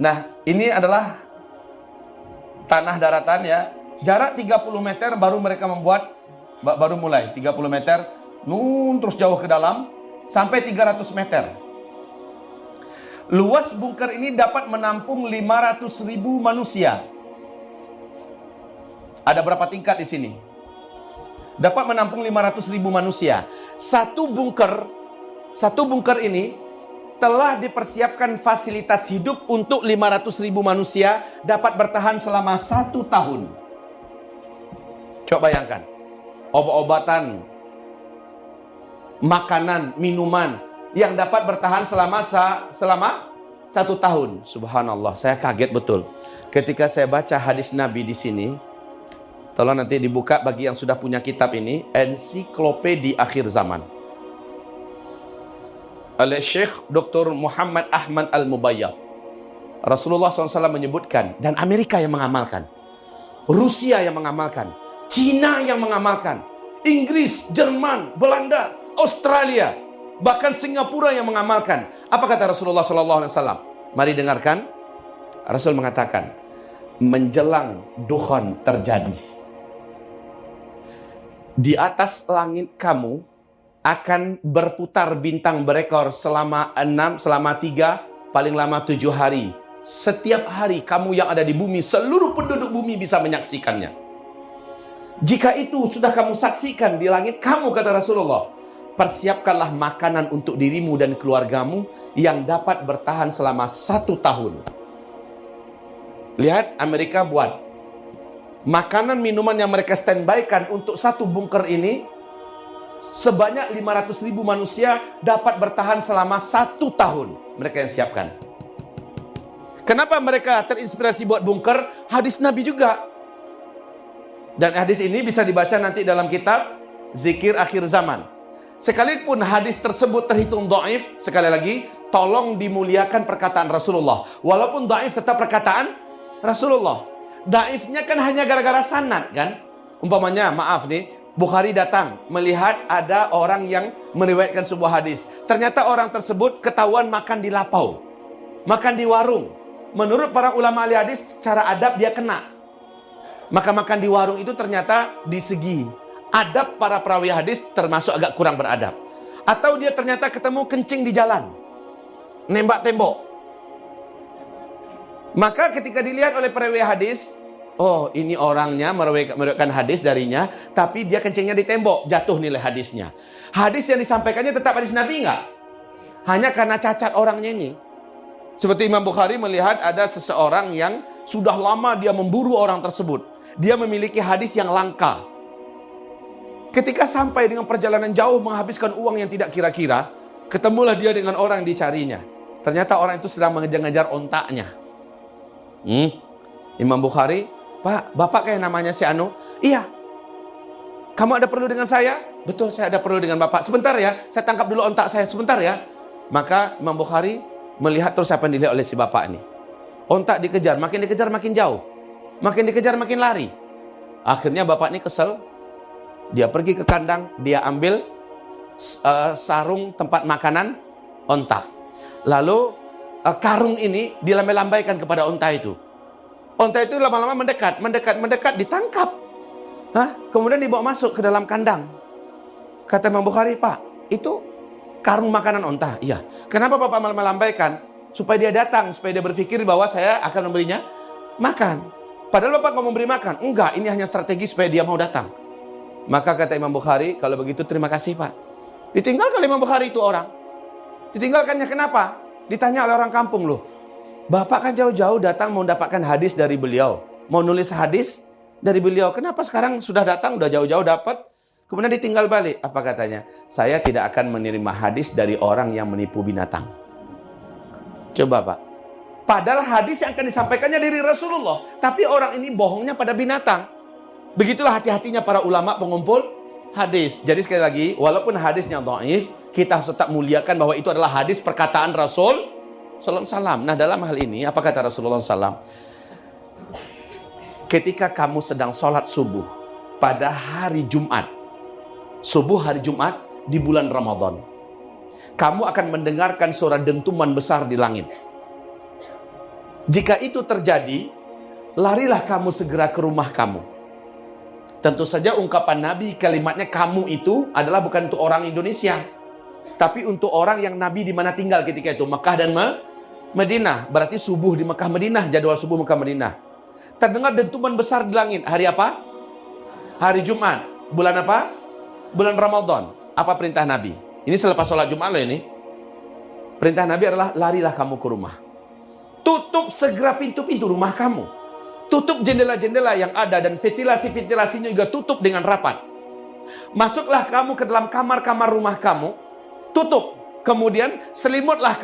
Nah, ini adalah tanah daratan ya. Jarak 30 meter baru mereka baru mulai 30 meter, terus jauh ke dalam sampai 300 meter. Luas bunker ini dapat menampung 500.000 manusia. Ada berapa tingkat di sini? Dapat menampung 500.000 manusia. Satu bunker ini telah dipersiapkan fasilitas hidup untuk 500.000 manusia dapat bertahan selama 1 tahun. Coba bayangkan, obat-obatan, makanan, minuman yang dapat bertahan selama 1 tahun. Subhanallah, saya kaget betul ketika saya baca hadis Nabi di sini. Tolong nanti dibuka bagi yang sudah punya kitab ini, Ensiklopedia Akhir Zaman oleh Syekh Dr. Muhammad Ahmad Al-Mubayyad. Rasulullah SAW menyebutkan, dan Amerika yang mengamalkan, Rusia yang mengamalkan, Cina yang mengamalkan, Inggris, Jerman, Belanda, Australia, bahkan Singapura yang mengamalkan. Apa kata Rasulullah SAW? Mari dengarkan. Rasul mengatakan, menjelang dukhon terjadi, di atas langit kamu akan berputar bintang berekor selama 3, paling lama 7 hari. Setiap hari kamu yang ada di bumi, seluruh penduduk bumi bisa menyaksikannya. Jika itu sudah kamu saksikan di langit kamu, kata Rasulullah, persiapkanlah makanan untuk dirimu dan keluargamu yang dapat bertahan selama 1 tahun. Lihat, Amerika buat makanan minuman yang mereka standby-kan untuk 1 bunker ini, sebanyak 500.000 manusia dapat bertahan selama 1 tahun. Mereka yang siapkan. Kenapa mereka terinspirasi buat bunker? Hadis Nabi juga. Dan hadis ini bisa dibaca nanti dalam kitab Zikir Akhir Zaman. Sekalipun hadis tersebut terhitung dhaif, sekali lagi, tolong dimuliakan perkataan Rasulullah. Walaupun dhaif tetap perkataan Rasulullah. Dhaifnya kan hanya gara-gara sanad kan? Umpamanya, maaf nih, Bukhari datang melihat ada orang yang meriwayatkan sebuah hadis. Ternyata orang tersebut ketahuan makan di lapau, makan di warung. Menurut para ulama ahli hadis, secara adab dia kena. Maka makan di warung itu ternyata di segi adab para perawi hadis termasuk agak kurang beradab. Atau dia ternyata ketemu kencing di jalan, nembak tembok. Maka ketika dilihat oleh perawi hadis, oh, ini orangnya meriwayatkan hadis darinya, tapi dia kencingnya di tembok, jatuh nilai hadisnya. Hadis yang disampaikannya tetap hadis Nabi enggak? Hanya karena cacat orangnya ini. Seperti Imam Bukhari melihat ada seseorang yang sudah lama dia memburu orang tersebut. Dia memiliki hadis yang langka. Ketika sampai dengan perjalanan jauh menghabiskan uang yang tidak kira-kira, ketemulah dia dengan orang yang dicarinya. Ternyata orang itu sedang mengejar-ngejar ontaknya. Imam Bukhari, Pak, Bapak kayak namanya si Anu? Iya. Kamu ada perlu dengan saya? Betul, saya ada perlu dengan Bapak. Sebentar ya, saya tangkap dulu ontak saya. Sebentar ya. Maka Imam Bukhari melihat terus apa yang dilihat oleh si Bapak ini. Ontak dikejar makin jauh. Makin dikejar makin lari. Akhirnya Bapak ini kesel. Dia pergi ke kandang, dia ambil sarung tempat makanan ontak. Lalu karung ini dilambai-lambaikan kepada onta itu. Onta itu lama-lama mendekat, ditangkap. Kemudian dibawa masuk ke dalam kandang. Kata Imam Bukhari, Pak, itu karung makanan onta. Iya. Kenapa Bapak melambaikan? Supaya dia datang, supaya dia berpikir bahwa saya akan memberinya makan. Padahal Bapak nggak memberi makan. Enggak, ini hanya strategi supaya dia mau datang. Maka kata Imam Bukhari, kalau begitu terima kasih Pak. Ditinggalkan Imam Bukhari itu orang. Ditinggalkannya kenapa? Ditanya oleh orang kampung, loh, Bapak kan jauh-jauh datang mau mendapatkan hadis dari beliau, mau nulis hadis dari beliau. Kenapa sekarang sudah datang, udah jauh-jauh dapat, kemudian ditinggal balik? Apa katanya? Saya tidak akan menerima hadis dari orang yang menipu binatang. Coba Pak. Padahal hadis yang akan disampaikannya dari Rasulullah, tapi orang ini bohongnya pada binatang. Begitulah hati-hatinya para ulama pengumpul hadis. Jadi sekali lagi, walaupun hadisnya dhaif, kita harus tetap muliakan bahwa itu adalah hadis perkataan Rasul Sallallahu Alaihi Wasallam. Nah, dalam hal ini apa kata Rasulullah SAW? Ketika kamu sedang sholat subuh pada hari Jumat, subuh hari Jumat di bulan Ramadan, kamu akan mendengarkan suara dentuman besar di langit. Jika itu terjadi, larilah kamu segera ke rumah kamu. Tentu saja ungkapan Nabi, kalimatnya kamu itu adalah bukan untuk orang Indonesia, tapi untuk orang yang Nabi di mana tinggal ketika itu, Mekah dan Madinah. Berarti subuh di Mekah Madinah, jadwal subuh Mekah Madinah. Terdengar dentuman besar di langit. Hari apa? Hari Jumat. Bulan apa? Bulan Ramadan. Apa perintah Nabi? Ini selepas sholat Jumat loh ini. Perintah Nabi adalah larilah kamu ke rumah. Tutup segera pintu-pintu rumah kamu. Tutup jendela-jendela yang ada dan ventilasi-ventilasinya juga tutup dengan rapat. Masuklah kamu ke dalam kamar-kamar rumah kamu, tutup. Kemudian selimutilah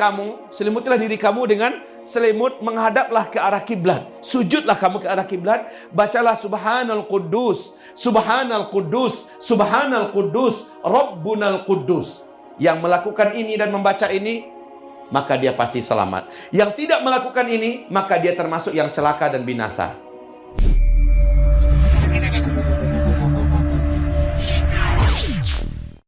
diri kamu dengan selimut, menghadaplah ke arah kiblat. Sujudlah kamu ke arah kiblat, bacalah Subhanal Quddus, Subhanal Quddus, Subhanal Quddus, Rabbunal Quddus. Yang melakukan ini dan membaca ini, maka dia pasti selamat. Yang tidak melakukan ini, maka dia termasuk yang celaka dan binasa.